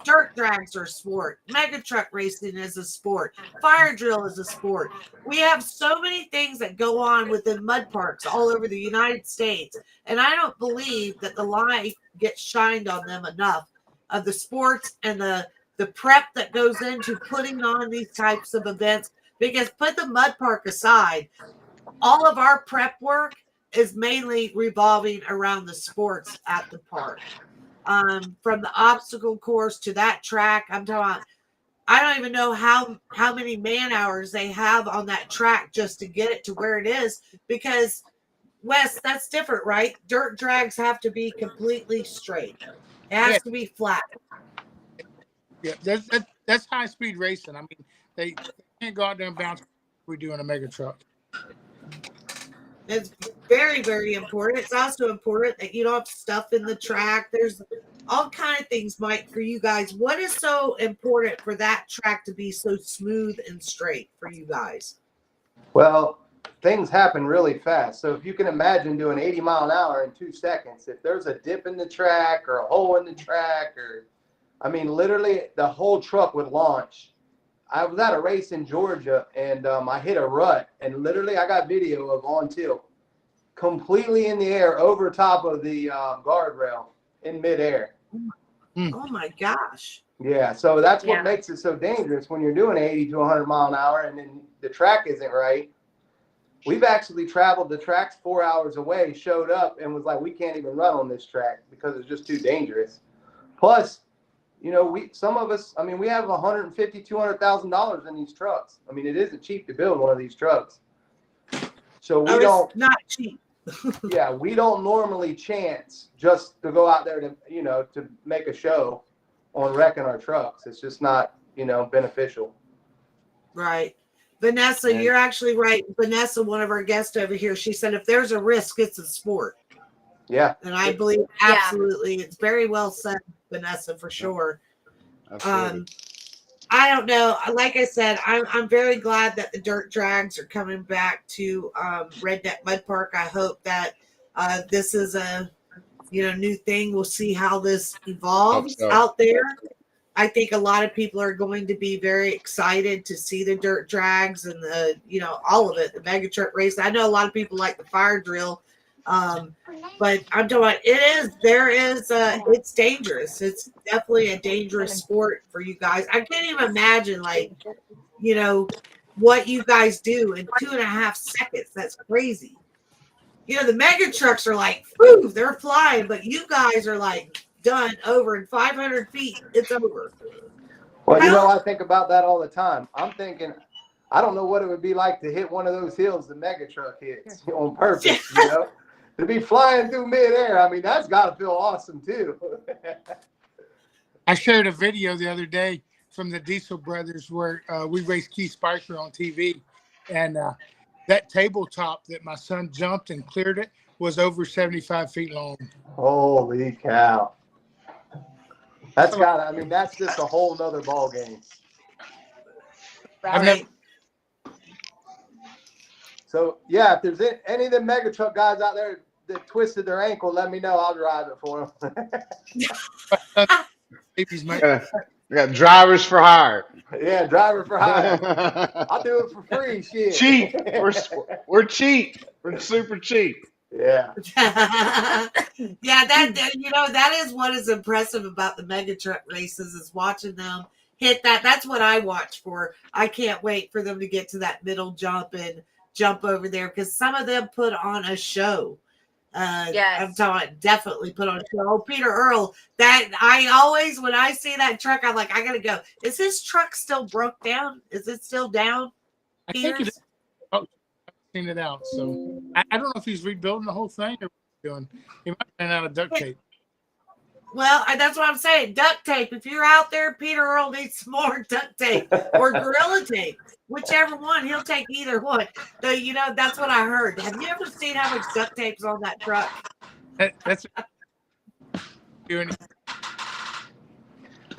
Dirt drags are a sport. Mega truck racing is a sport. Fire drill is a sport. We have so many things that go on within mud parks all over the United States. And I don't believe that the light gets shined on them enough, of the sports and the prep that goes into putting on these types of events. Because put the mud park aside, all of our prep work is mainly revolving around the sports at the park. From the obstacle course to that track, I'm talking about, I don't even know how many man hours they have on that track just to get it to where it is. Because Wes, that's different, right? Dirt drags have to be completely straight. It has
Yeah.
to be flat.
Yeah, that's high speed racing. I mean, they can't go out there and bounce like we do in a mega truck.
It's very, very important. It's also important that you don't have stuff in the track. There's all kind of things, Mike, for you guys. What is so important for that track to be so smooth and straight for you guys?
Well, things happen really fast. So if you can imagine doing 80 mile an hour in 2 seconds, if there's a dip in the track or a hole in the track, or, I mean, literally the whole truck would launch. I was at a race in Georgia, and I hit a rut, and literally I got video of on tilt, completely in the air over top of the guardrail in midair.
Oh my gosh.
Yeah, so that's what
Yeah.
makes it so dangerous when you're doing 80 to 100 mile an hour and then the track isn't right. We've actually traveled the tracks 4 hours away, showed up, and was like, we can't even run on this track because it's just too dangerous. Plus, you know, some of us, I mean, we have $150,000, $200,000 in these trucks. I mean, it isn't cheap to build one of these trucks. So we don't,
It's not cheap.
yeah, we don't normally chance just to go out there to, you know, to make a show on wrecking our trucks. It's just not, you know, beneficial.
Right. Vanessa,
And-
you're actually right. Vanessa, one of our guests over here, she said, if there's a risk, it's a sport.
Yeah.
And I believe absolutely. It's very well said, Vanessa, for sure.
Absolutely.
I don't know. Like I said, I'm very glad that the dirt drags are coming back to Redneck Mud Park. I hope that this is a new thing. We'll see how this evolves
so.
out there. I think a lot of people are going to be very excited to see the dirt drags and all of it, the mega truck race. I know a lot of people like the fire drill. But I'm talking about it's dangerous. It's definitely a dangerous sport for you guys. I can't even imagine what you guys do in 2.5 seconds. That's crazy. The mega trucks are like, whew, they're flying, but you guys are like done over in 500 feet. It's over.
Well, I think about that all the time. I'm thinking, I don't know what it would be like to hit one of those hills the mega truck hits on purpose, to be flying through midair. I mean, that's got to feel awesome too.
I shared a video the other day from the Diesel Brothers where we raced Keith Spicer on TV, and that tabletop that my son jumped and cleared it was over 75 feet long.
Holy cow. I mean, that's just a whole nother ball game.
I've never.
Right.
So yeah, if there's any of the mega truck guys out there that twisted their ankle, let me know. I'll drive it for them.
Babies might.
We got drivers for hire.
Yeah, driver for hire. I'll do it for free. Shit.
Cheap. We're cheap. We're super cheap.
Yeah.
Yeah, that is what is impressive about the mega truck races is watching them hit that. That's what I watch for. I can't wait for them to get to that middle jump and jump over there because some of them put on a show.
Yes.
I'm talking definitely put on a show. Oh, Peter Earl, that I always when I see that truck, I'm like, I gotta go. Is this truck still broke down? Is it still down?
I think it
Peters?
is. Oh, I've seen it out. So I don't know if he's rebuilding the whole thing or what he's doing. He might run out of duct tape.
Well, that's what I'm saying. Duct tape. If you're out there, Peter Earl needs some more duct tape or Gorilla tape. Whichever one. He'll take either one. So, that's what I heard. Have you ever seen how much duct tape's on that truck?
That's doing.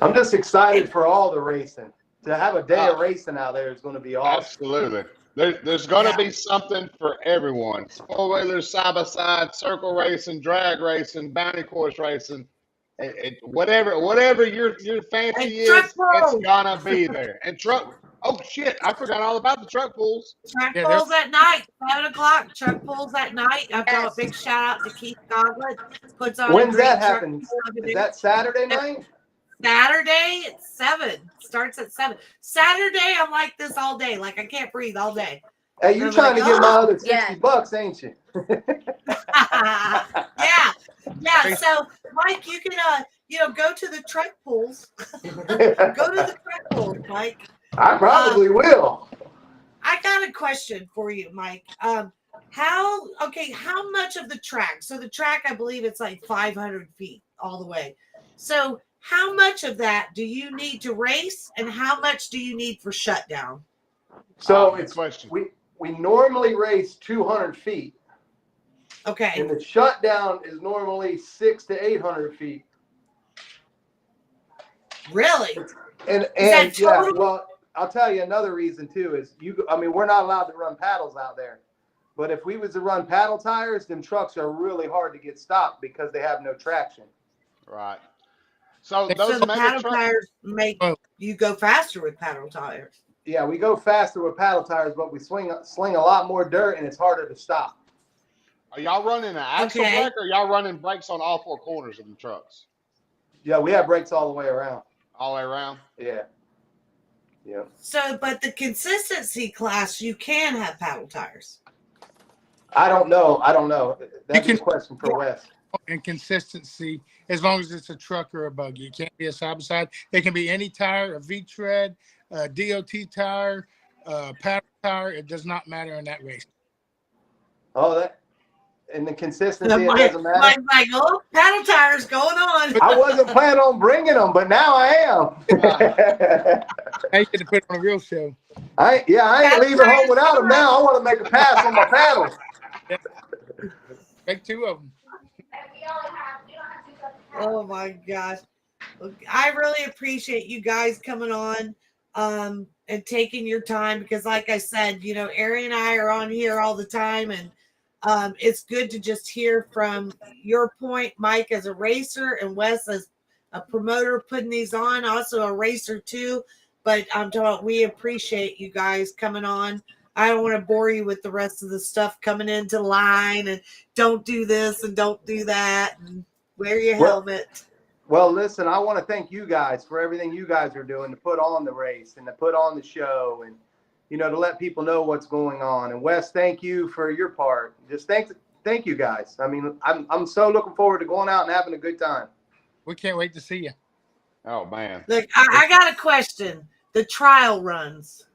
I'm just excited for all the racing. To have a day of racing out there is going to be awesome.
Absolutely. There's going to be something for everyone. Four-wheelers, side-by-side, circle racing, drag racing, bounty course racing. Whatever your fancy is, it's gonna be there. And oh shit, I forgot all about the truck pulls.
Truck pulls at night, 7:00. Truck pulls at night. I've got a big shout out to Keith Goglin. Puts on.
When's that happen? Is that Saturday night?
Saturday at 7. Starts at 7. Saturday, I'm like this all day. Like I can't breathe all day.
Hey, you're trying to get my other $60, ain't you?
Yeah. So, Mike, you can go to the truck pools. Go to the truck pools, Mike.
I probably will.
I got a question for you, Mike. How much of the track? So the track, I believe it's like 500 feet all the way. So how much of that do you need to race, and how much do you need for shutdown?
So we normally race 200 feet.
Okay.
And the shutdown is normally 600 to 800 feet.
Really?
And yeah, well, I'll tell you another reason too is we're not allowed to run paddles out there. But if we was to run paddle tires, them trucks are really hard to get stopped because they have no traction.
Right. So
the paddle tires make you go faster with paddle tires.
Yeah, we go faster with paddle tires, but we sling a lot more dirt and it's harder to stop.
Are y'all running an axle brake or y'all running brakes on all four corners of the trucks?
Yeah, we have brakes all the way around.
All the way around?
Yeah. Yeah.
So, but the consistency class, you can have paddle tires.
I don't know. That's a question for Wes.
And consistency, as long as it's a truck or a buggy. It can't be a side-by-side. It can be any tire, a V-tread, a DOT tire, a paddle tire. It does not matter in that race.
Oh, and the consistency, it doesn't matter.
Like, paddle tires going on.
I wasn't planning on bringing them, but now I am.
I get to put on a real show.
I ain't leaving home without them now. I want to make a pass on my paddles.
Yeah. Make 2 of them.
Oh my gosh. I really appreciate you guys coming on and taking your time because like I said, Ari and I are on here all the time and it's good to just hear from your point, Mike, as a racer and Wes as a promoter putting these on, also a racer too. But I'm talking, we appreciate you guys coming on. I don't want to bore you with the rest of the stuff coming into line and don't do this and don't do that and wear your helmet.
Well, listen, I want to thank you guys for everything you guys are doing to put on the race and to put on the show and, to let people know what's going on. And Wes, thank you for your part. Just thank you guys. I mean, I'm so looking forward to going out and having a good time.
We can't wait to see you.
Oh, man.
Look, I got a question. The trial runs.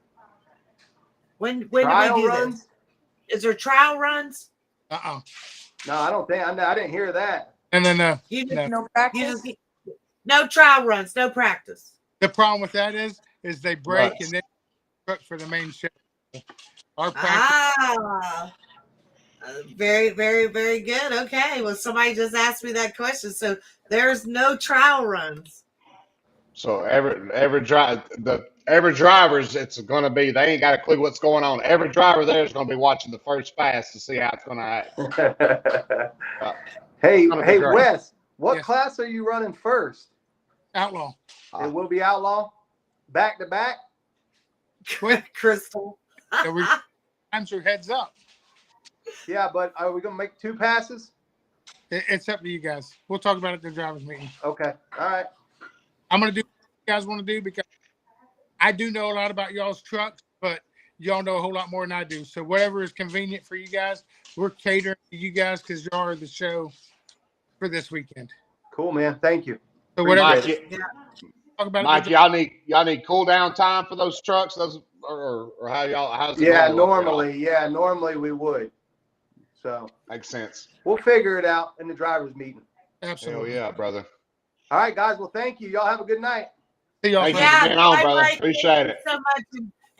When do we do this? Is there trial runs?
No, I don't think. I didn't hear that.
And then
No practice.
No trial runs, no practice.
The problem with that is they break and then truck for the main show. Our practice.
Very, very, very good. Okay, well, somebody just asked me that question, so there's no trial runs.
So every driver's it's going to be they ain't got a clue what's going on. Every driver there is going to be watching the first pass to see how it's going to act.
Hey,
It's going to be
hey,
great.
Wes, what
Yes.
class are you running first?
Outlaw.
It will be outlaw, back to back.
Crystal.
Every times your heads up.
Yeah, but are we gonna make 2 passes?
It's up to you guys. We'll talk about it at the drivers meeting.
Okay, all right.
I'm gonna do what you guys want to do because I do know a lot about y'all's trucks, but y'all know a whole lot more than I do. So whatever is convenient for you guys, we're catering to you guys because y'all are the show for this weekend.
Cool, man. Thank you.
So whatever
Mike,
Appreciate it.
talk about
Mike,
it.
y'all need cool down time for those trucks, or how's it
Yeah,
normally work for y'all?
normally we would. So
Makes sense.
we'll figure it out in the drivers meeting.
Hell
Absolutely.
yeah, brother.
All right, guys. Well, thank you. Y'all have a good night.
See y'all
Thank you
Friday.
for
Yeah,
being on,
bye,
brother.
Mike.
Appreciate
Thank
it.
you so much.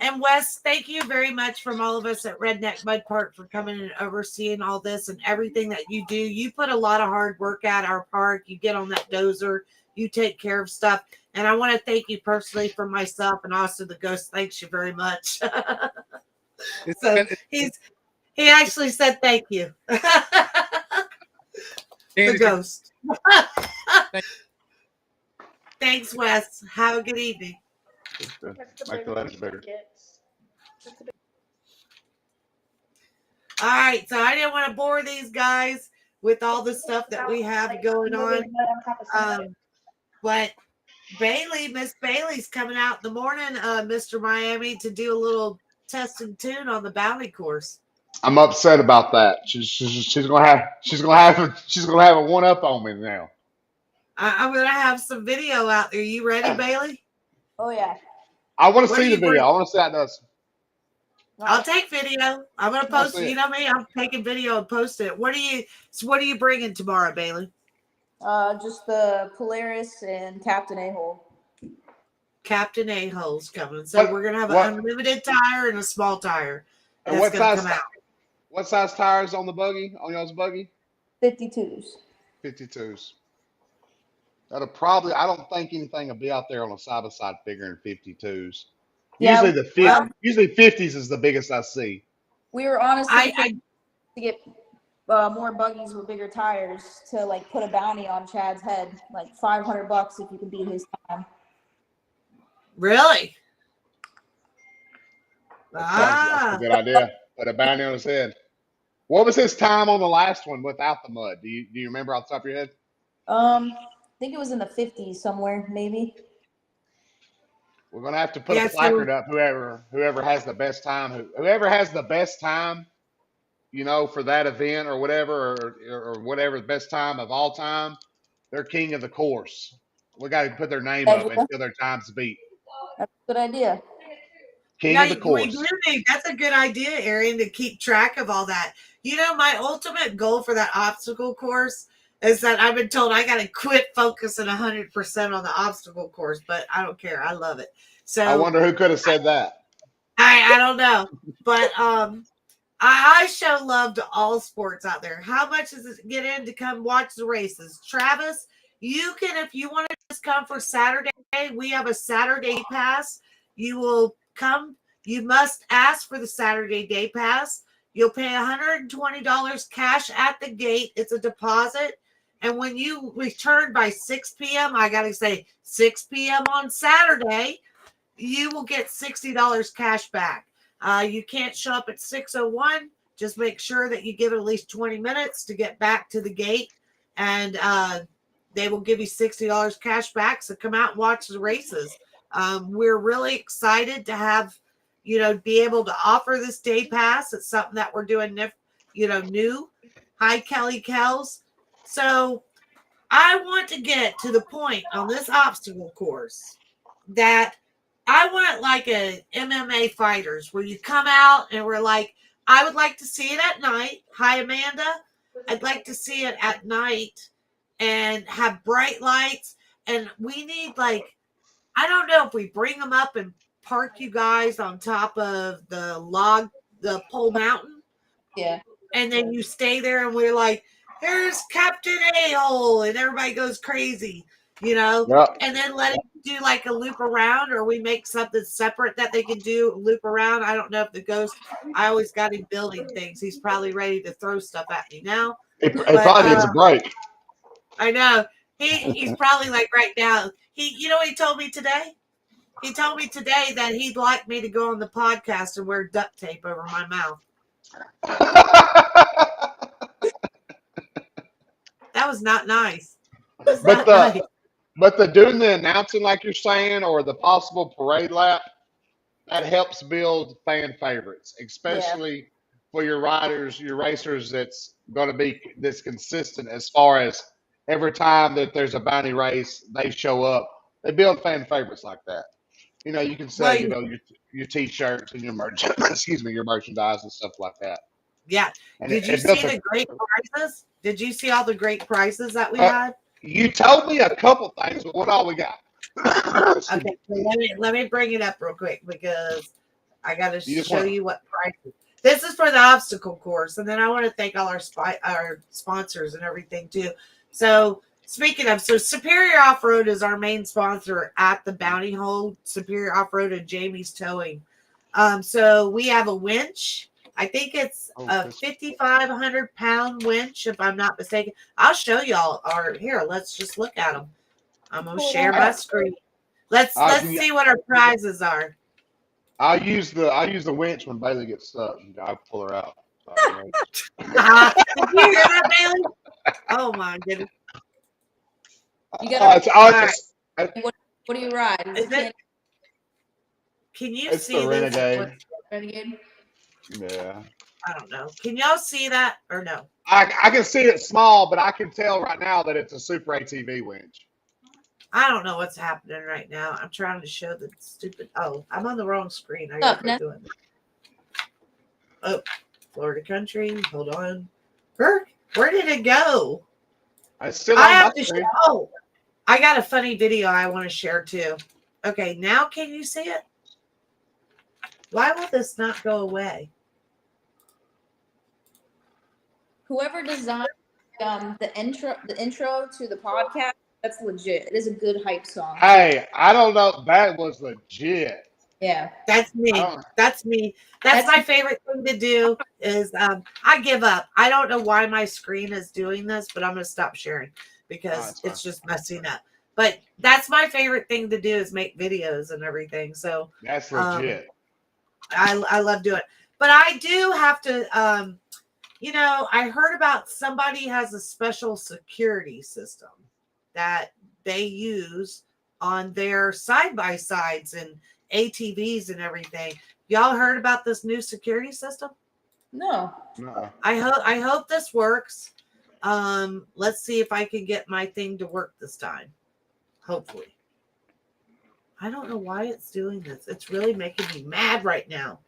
And Wes, thank you very much from all of us at Redneck Mud Park for coming and overseeing all this and everything that you do. You put a lot of hard work at our park. You get on that dozer. You take care of stuff. And I want to thank you personally for myself and also the ghost. Thanks you very much. So he actually said thank you. The ghost. Thanks, Wes. Have a good evening.
Make the letters bigger.
All right, so I didn't want to bore these guys with all the stuff that we have going on. But Miss Bailey's coming out in the morning, Mr. Miami, to do a little test and tune on the bounty course.
I'm upset about that. She's gonna have a one up on me now.
I'm going to have some video out there. You ready, Bailey?
Oh yeah.
I want to
What do
see the
you
video.
bring?
I want to see how it does.
I'll take video. I'm going to
I'll
post
see
it. You
it.
know me, I'm taking video and post it. What are you bringing tomorrow, Bailey?
Just the Polaris and Captain A-Hole.
Captain A-Hole's coming. So we're going to have an unlimited tire and a small tire.
And
That's going to come out.
what size tires on the buggy? On y'all's buggy?
52s.
52s. That'll probably. I don't think anything will be out there on a side by side figure in 52s.
Yeah,
Usually 50s is the biggest I see.
we were honestly
I
thinking to get more buggies with bigger tires to like put a bounty on Chad's head, like $500 if you can beat his time.
really?
That's a good idea. Put a bounty on his head. What was his time on the last one without the mud? Do you remember off the top of your head?
I think it was in the 50s somewhere, maybe.
We're gonna have to put a placard up. Whoever has the best time, whoever has the best time, for that event or whatever, or whatever the best time of all time, they're king of the course. We got to put their name up until their time's beat.
That's a good idea.
King of the
We
course.
do think that's a good idea, Arian, to keep track of all that. My ultimate goal for that obstacle course is that I've been told I got to quit focusing 100% on the obstacle course, but I don't care. I love it. So
I wonder who could have said that.
I don't know, but I show love to all sports out there. How much does it get in to come watch the races? Travis, you can, if you want to just come for Saturday, we have a Saturday pass. You will come. You must ask for the Saturday day pass. You'll pay $120 cash at the gate. It's a deposit. And when you return by 6 p.m., I got to say 6 p.m. on Saturday, you will get $60 cash back. You can't show up at 6:01. Just make sure that you give it at least 20 minutes to get back to the gate, and they will give you $60 cash back. So come out and watch the races. We're really excited to have, be able to offer this day pass. It's something that we're doing, new. Hi, Kelly Kells. So I want to get to the point on this obstacle course that I want it like a MMA fighters where you come out and we're like, I would like to see it at night. Hi, Amanda. I'd like to see it at night and have bright lights. And we need I don't know if we bring them up and park you guys on top of the pole mountain.
Yeah.
And then you stay there and we're like, here's Captain A-Hole. And everybody goes crazy.
Yep.
and then let him do like a loop around, or we make something separate that they can do loop around. I don't know if the ghost, I always got him building things. He's probably ready to throw stuff at me now.
It
But
probably needs a break.
I know he's probably like right now. You know what he told me today? He told me today that he'd like me to go on the podcast and wear duct tape over my mouth. That was not nice. That's
but
not nice.
the doing the announcing like you're saying, or the possible parade lap, that helps build fan favorites, especially for your riders, your racers. That's going to be this consistent as far as every time that there's a bounty race, they show up. They build fan favorites like that. You can sell,
Well,
your t-shirts and your merch, excuse me, your merchandise and stuff like that.
yeah.
And
Did you
it built
see the great prizes? Did you see all the great prizes that we
uh,
had?
you told me a couple things, but what all we got?
Okay, so let me bring it up real quick because I got to
You just
show
want
you what prices. This is for the obstacle course, and then I want to thank all our sponsors and everything too. So speaking of, so Superior Off Road is our main sponsor at the Bounty Hole. Superior Off Road and Jamie's Towing. So we have a winch. I think it's a 5,500-pound winch, if I'm not mistaken. I'll show y'all. Here, let's just look at them. I'm gonna share my screen. Let's see what our prizes are.
I'll use the winch when Bailey gets stuck. I'll pull her out.
Did you hear that, Bailey? Oh my goodness!
You gotta.
It's
What do you ride?
Is it? Can you
it's
see
the
this?
Renegade?
Yeah.
I don't know. Can y'all see that or no?
I can see it small, but I can tell right now that it's a super ATV winch.
I don't know what's happening right now. I'm trying to show the stupid. Oh, I'm on the wrong screen. I gotta quit doing that. Oh, Florida Country. Hold on. Burke, where did it go?
It's still
I
on
have
my
to
screen.
show. Oh, I got a funny video I want to share too. Okay, now can you see it? Why will this not go away?
Whoever designed the intro to the podcast, that's legit. It is a good hype song.
Hey, I don't know. That was legit.
Yeah.
That's me. That's me. That's my favorite thing to do is I give up. I don't know why my screen is doing this, but I'm going to stop sharing because it's just messing up. But that's my favorite thing to do is make videos and everything. So
that's legit.
I love doing it. But I do have to, I heard about somebody has a special security system that they use on their side-by-sides and ATVs and everything. Y'all heard about this new security system?
No.
I hope this works. Let's see if I can get my thing to work this time. Hopefully. I don't know why it's doing this. It's really making me mad right now.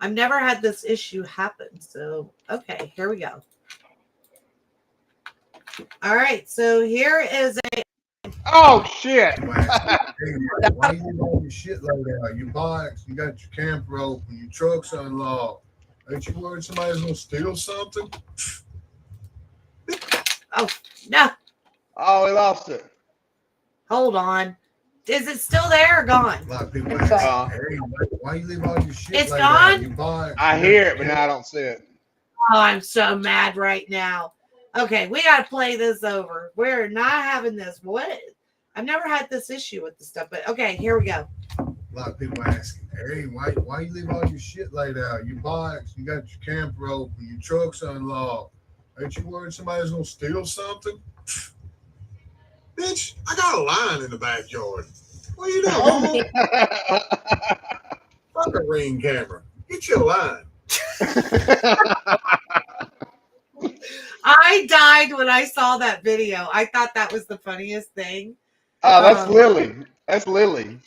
I've never had this issue happen. So, okay, here we go. All right, so here is a.
Oh shit!
Why you all your shit like that? Your bikes, you got your camp rope, and your truck's unlocked. Ain't you worried somebody's gonna steal something?
Oh no!
Oh, we lost it.
Hold on. Is it still there or gone?
A lot of people ask, hey, why you leave all your shit
It's
like
gone?
that? Your bikes,
I hear it, but now I don't see it.
Oh, I'm so mad right now. Okay, we got to play this over. We're not having this. What? I've never had this issue with the stuff, but okay, here we go.
A lot of people asking, hey, why you leave all your shit laid out? Your bikes, you got your camp rope, and your truck's unlocked. Ain't you worried somebody's gonna steal something? Bitch, I got a line in the backyard. What are you doing? Fuck a ring camera. Get your line.
I died when I saw that video. I thought that was the funniest thing.
Oh, that's Lily. That's Lily.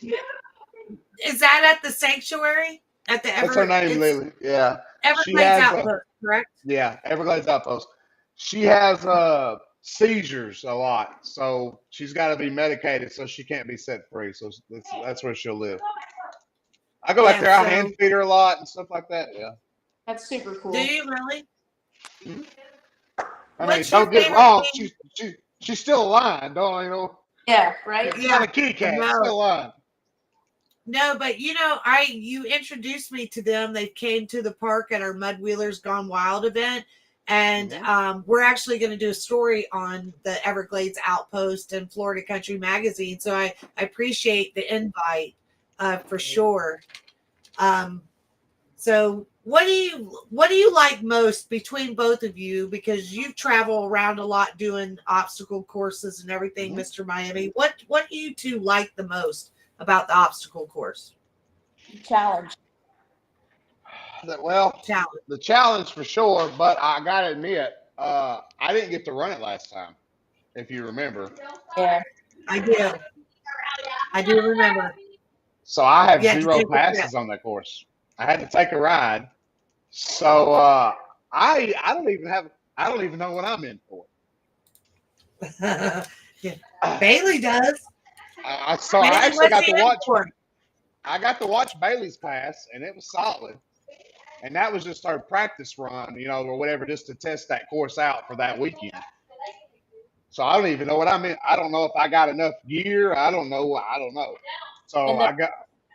Is that at the sanctuary? At the
That's her name, Lily. Yeah.
Everglades Outpost, correct?
Yeah, Everglades Outpost. She has seizures a lot, so she's got to be medicated, so she can't be set free. So that's where she'll live. I go back there. I hand feed her a lot and stuff like that. Yeah.
That's super cool.
Do you really?
Mm-hmm. I mean, don't get wrong. She's still alive. Don't you know?
Yeah, right.
It's
Yeah,
not a kitty cat. It's
no,
still alive.
no, but you introduced me to them. They came to the park at our Mud Wheelers Gone Wild event, and we're actually going to do a story on the Everglades Outpost in Florida Country Magazine. So I appreciate the invite for sure. So what do you like most between both of you? Because you travel around a lot doing obstacle courses and everything, Mr. Miami. What do you two like the most about the obstacle course
Challenge.
Well,
challenge?
the challenge for sure, but I gotta admit, I didn't get to run it last time, if you remember.
Yeah.
I do. I do remember.
So I have
You had to
zero
take a trip.
passes on that course. I had to take a ride. So I don't even know what I'm in for.
Yeah. Bailey does.
So I
Bailey,
actually
what's
got
he
to
in
watch.
for?
I got to watch Bailey's pass, and it was solid. And that was just our practice run, or whatever, just to test that course out for that weekend. So I don't even know what I'm in. I don't know if I got enough gear. I don't know. So
And the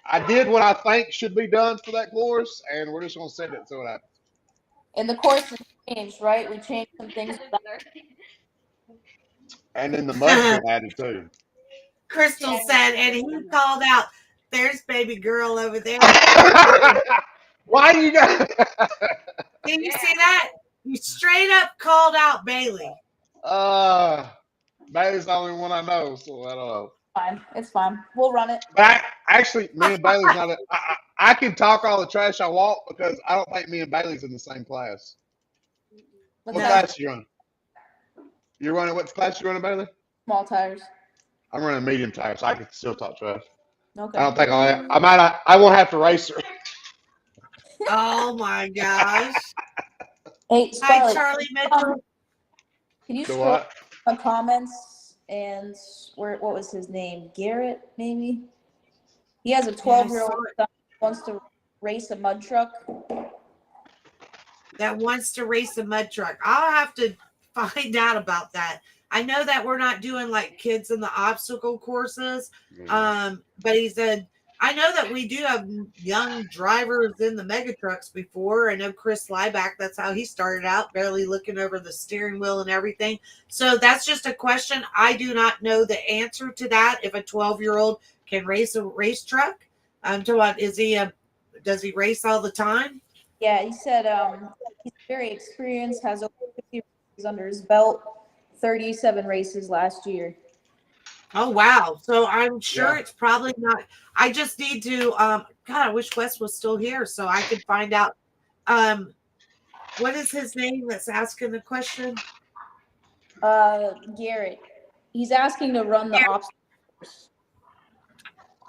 I did what I think should be done for that course, and we're just gonna send it to it.
and the course has changed, right? We changed some things.
And then the mud's been added too.
Crystal said, and he called out, "There's baby girl over there."
Why do you guys?
Did you see that? You straight up called out Bailey.
uh, Bailey's the only one I know, so I don't know.
Fine, it's fine. We'll run it.
But actually, me and Bailey's not. I can talk all the trash I want because I don't think me and Bailey's in the same class.
What's
What
No.
that?
class you running? You're running what class you running, Bailey?
Small tires.
I'm running medium tire, so I can still talk trash.
Okay.
I don't think I won't have to race her.
Oh my gosh.
Hey,
Hi,
Scarlett,
Charlie Mitchell.
can you
The
scroll
what?
the comments and what was his name? Garrett, maybe? He has a
Yeah, I
12-year-old
saw it.
son who wants to race a mud truck.
That wants to race a mud truck. I'll have to find out about that. I know that we're not doing like kids in the obstacle courses. But he said, I know that we do have young drivers in the mega trucks before. I know Chris Lieback, that's how he started out, barely looking over the steering wheel and everything. So that's just a question. I do not know the answer to that. If a 12-year-old can race a race truck, I'm talking about, does he race all the time?
Yeah, he said he's very experienced, has over 50 races under his belt, 37 races last year.
Oh wow. So I'm sure
Yeah.
it's probably not. I just need to God, I wish Wes was still here so I could find out what is his name that's asking the question?
Garrett. He's asking to run the obstacle course.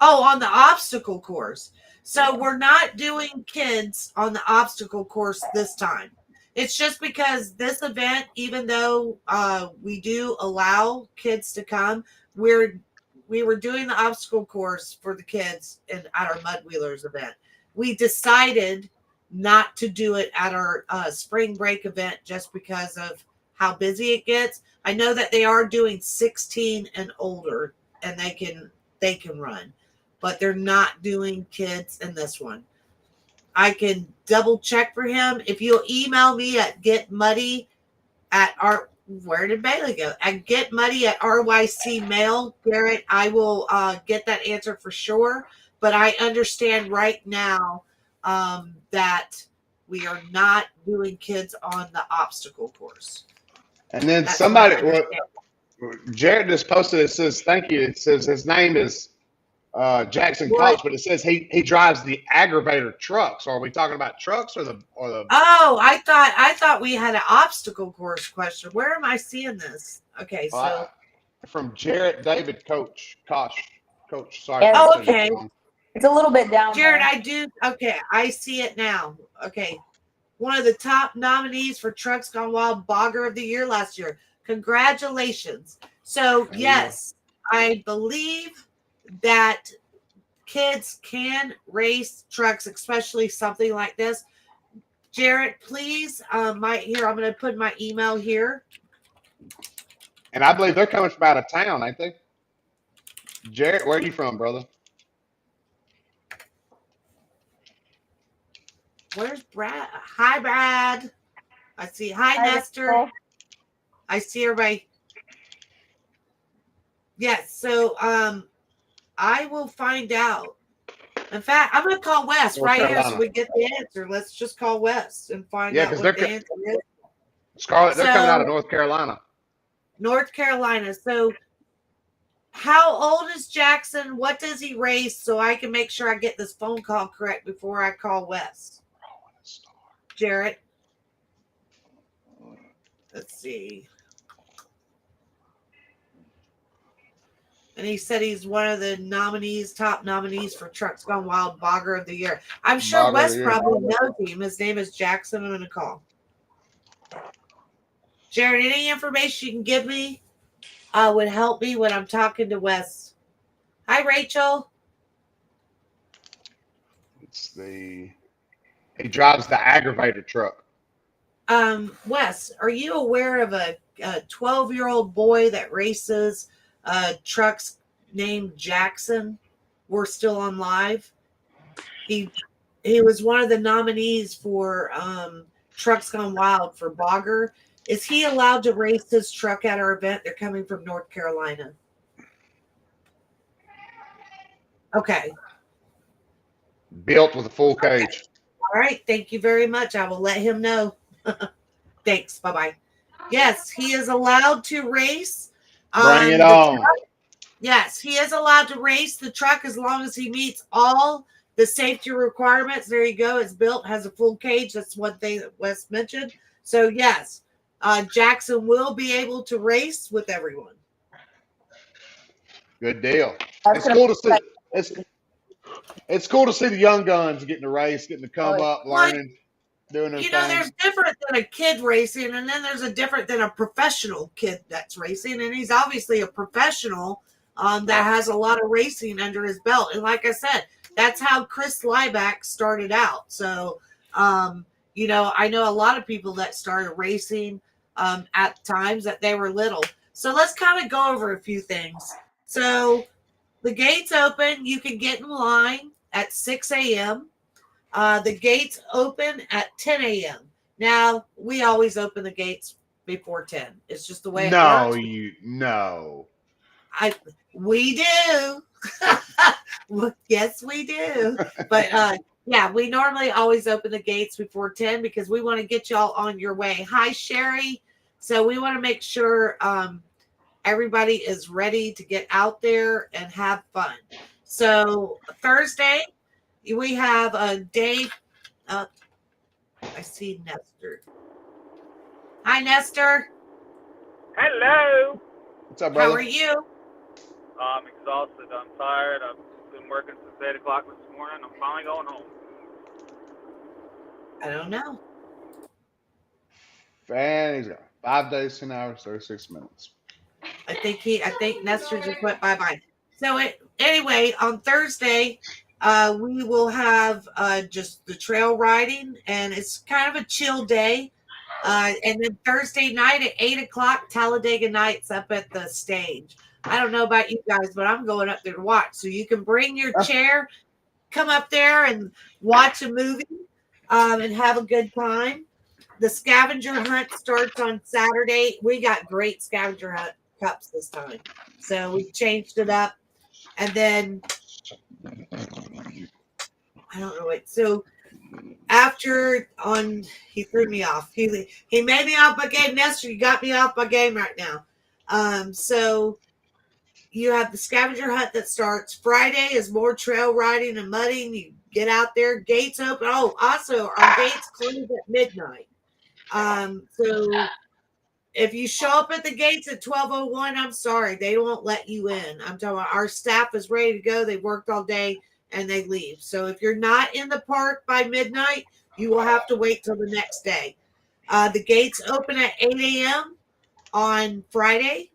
Oh, on the obstacle course. So we're not doing kids on the obstacle course this time. It's just because this event, even though we do allow kids to come, we were doing the obstacle course for the kids at our Mud Wheelers event. We decided not to do it at our spring break event just because of how busy it gets. I know that they are doing 16 and older, and they can run, but they're not doing kids in this one. I can double check for him. If you'll email me at getmuddy at our, where did Bailey go? At getmuddy at RYC Mail, Garrett, I will get that answer for sure. But I understand right now that we are not doing kids on the obstacle course.
And then
That's my
somebody,
understanding.
Jared just posted. It says thank you. It says his name is Jackson
What?
Cox, but it says he drives the aggravator truck. So are we talking about trucks or the?
Oh, I thought we had an obstacle course question. Where am I seeing this? Okay, so
From Jarrett David Coach. Sorry if
Yeah,
I'm
oh,
saying that
okay.
wrong.
it's a little bit down
Jared,
there.
I do. Okay, I see it now. Okay. One of the top nominees for Trucks Gone Wild Bogger of the Year last year. Congratulations. So,
There you go.
yes, I believe that kids can race trucks, especially something like this. Jared, please, here, I'm going to put my email here.
And I believe they're coming from out of town, ain't they? Jarrett, where are you from, brother?
Where's Brad? Hi, Brad. I see. Hi, Nestor.
Rachel.
I see everybody. Yes. So, I will find out. In fact, I'm gonna call Wes
North
right here so
Carolina.
we get the answer. Let's just call Wes and find
Yeah,
out
because
what the answer is.
Scarlett, they're coming out of
So,
North Carolina.
North Carolina. So, how old is Jackson? What does he race? So I can make sure I get this phone call correct before I call Wes. Jarrett. Let's see. And he said he's one of the nominees, top nominees for Trucks Gone Wild Bogger of the Year. I'm sure
Bogger of
Wes
the year.
probably knows him. His name is Jackson. I'm going to call. Jared, any information you can give me would help me when I'm talking to Wes. Hi, Rachel.
He drives the aggravator truck.
Wes, are you aware of a 12-year-old boy that races trucks named Jackson? We're still on live. He was one of the nominees for Trucks Gone Wild for Bogger. Is he allowed to race his truck at our event? They're coming from North Carolina. Okay.
Built with a full cage.
Okay. All right. Thank you very much. I will let him know. Thanks. Bye-bye. Yes, he is allowed to race.
Bring it on.
Truck. Yes, he is allowed to race the truck as long as he meets all the safety requirements. There you go. It's built, has a full cage. That's one thing that Wes mentioned. So, yes, Jackson will be able to race with everyone.
Good deal.
That's
It's
gonna
cool
be
to see. It's cool to see the young guns getting to race, getting to come up, learning, doing their thing.
There's different than a kid racing, and then there's a different than a professional kid that's racing, and he's obviously a professional that has a lot of racing under his belt. And like I said, that's how Chris Lieback started out. So, I know a lot of people that started racing at times that they were little. So let's kind of go over a few things. So the gates open. You can get in line at 6 a.m. The gates open at 10 a.m. Now, we always open the gates before 10. It's just the way it works.
No.
We do. Yes, we do. But we normally always open the gates before 10 because we want to get y'all on your way. Hi, Sherry. So we want to make sure everybody is ready to get out there and have fun. So Thursday, we have a day. I see Nestor. Hi, Nestor.
Hello.
What's up, brother?
How are you?
I'm exhausted. I'm tired. I've been working since 8 o'clock this morning. I'm finally going home.
I don't know.
And he's got 5 days, 10 hours, 36 minutes.
I think Nestor just went bye-bye. So anyway, on Thursday, we will have just the trail riding, and it's kind of a chill day. And then Thursday night at 8 o'clock, Talladega Nights up at the stage. I don't know about you guys, but I'm going up there to watch. So you can bring your chair, come up there and watch a movie and have a good time. The scavenger hunt starts on Saturday. We got great scavenger hunt cups this time. So we changed it up. And then, I don't know what. So he threw me off. He made me off my game. Nestor, you got me off my game right now. So you have the scavenger hunt that starts Friday is more trail riding and mudding. You get out there, gates open. Oh, also our gates close at midnight. So if you show up at the gates at 12:01, I'm sorry, they won't let you in. I'm talking about our staff is ready to go. They worked all day and they leave. So if you're not in the park by midnight, you will have to wait till the next day. The gates open at 8 a.m. on Friday,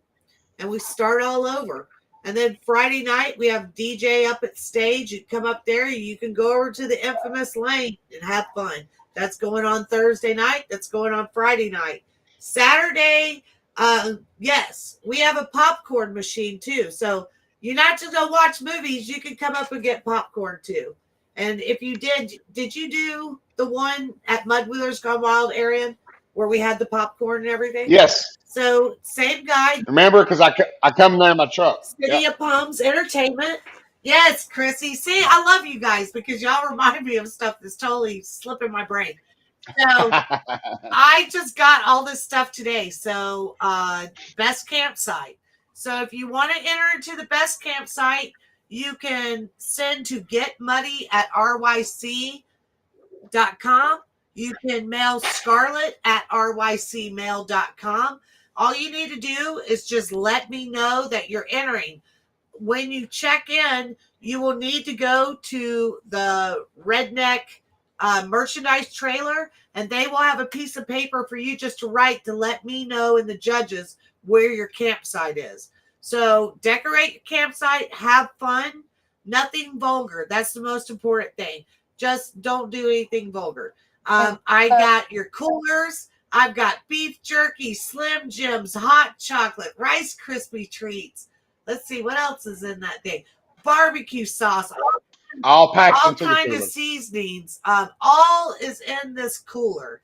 and we start all over. And then Friday night, we have DJ up at stage. You come up there, you can go over to the infamous lane and have fun. That's going on Thursday night. That's going on Friday night. Saturday, Yes, we have a popcorn machine too. So you're not just gonna watch movies. You can come up and get popcorn too. And if you did you do the one at Mud Wheelers Gone Wild, Arian, where we had the popcorn and everything?
Yes.
So same guy,
Remember, because I come there in my truck.
City
Yep.
of Palms Entertainment. Yes, Chrissy. See, I love you guys because y'all remind me of stuff that's totally slipping my brain. So I just got all this stuff today. So best campsite. So if you want to enter into the best campsite, you can send to getmuddy@ryc.com. You can mail Scarlett at rycmail.com. All you need to do is just let me know that you're entering. When you check in, you will need to go to the Redneck merchandise trailer, and they will have a piece of paper for you just to write to let me know and the judges where your campsite is. So decorate your campsite, have fun, nothing vulgar. That's the most important thing. Just don't do anything vulgar. I got your coolers. I've got beef jerky, Slim Jims, hot chocolate, Rice Krispie treats. Let's see what else is in that thing. Barbecue sauce,
All packed
all
into the
kind of
cooler.
seasonings. All is in this cooler.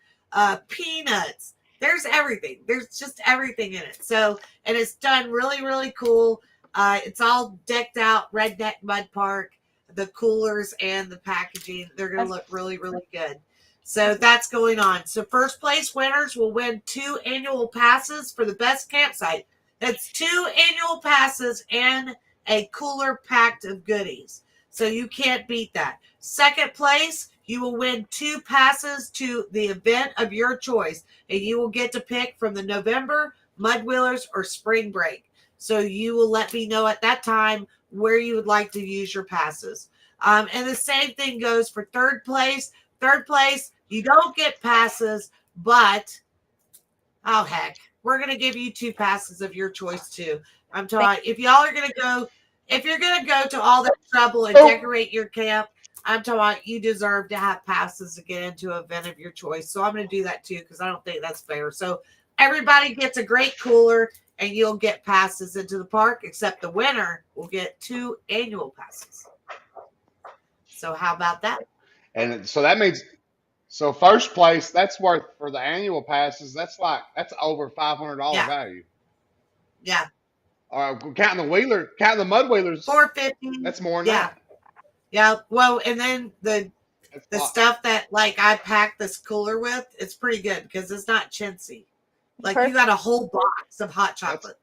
Peanuts. There's everything. There's just everything in it. So, and it's done really, really cool. It's all decked out. Redneck Mud Park. The coolers and the packaging. They're going to look really, really good. So that's going on. So first place winners will win 2 annual passes for the best campsite. That's 2 annual passes and a cooler packed of goodies. So you can't beat that. Second place, you will win 2 passes to the event of your choice, and you will get to pick from the November, Mud Wheelers, or Spring Break. So you will let me know at that time where you would like to use your passes. And the same thing goes for third place. Third place, you don't get passes, but oh heck, we're gonna give you 2 passes of your choice too. I'm talking if y'all are gonna go, if you're gonna go to all that trouble and decorate your camp, I'm talking you deserve to have passes to get into an event of your choice. So I'm gonna do that too because I don't think that's fair. So everybody gets a great cooler and you'll get passes into the park, except the winner will get 2 annual passes. So how about that?
And so that means, so first place, that's worth for the annual passes. That's over $500
Yeah.
value.
Yeah.
Counting the Mud Wheelers,
$450.
that's more than
Yeah.
that.
Yeah. Well, and then the
That's
stuff that like I packed this cooler with, it's pretty good because it's not chintzy. Like you got a whole box of hot chocolate.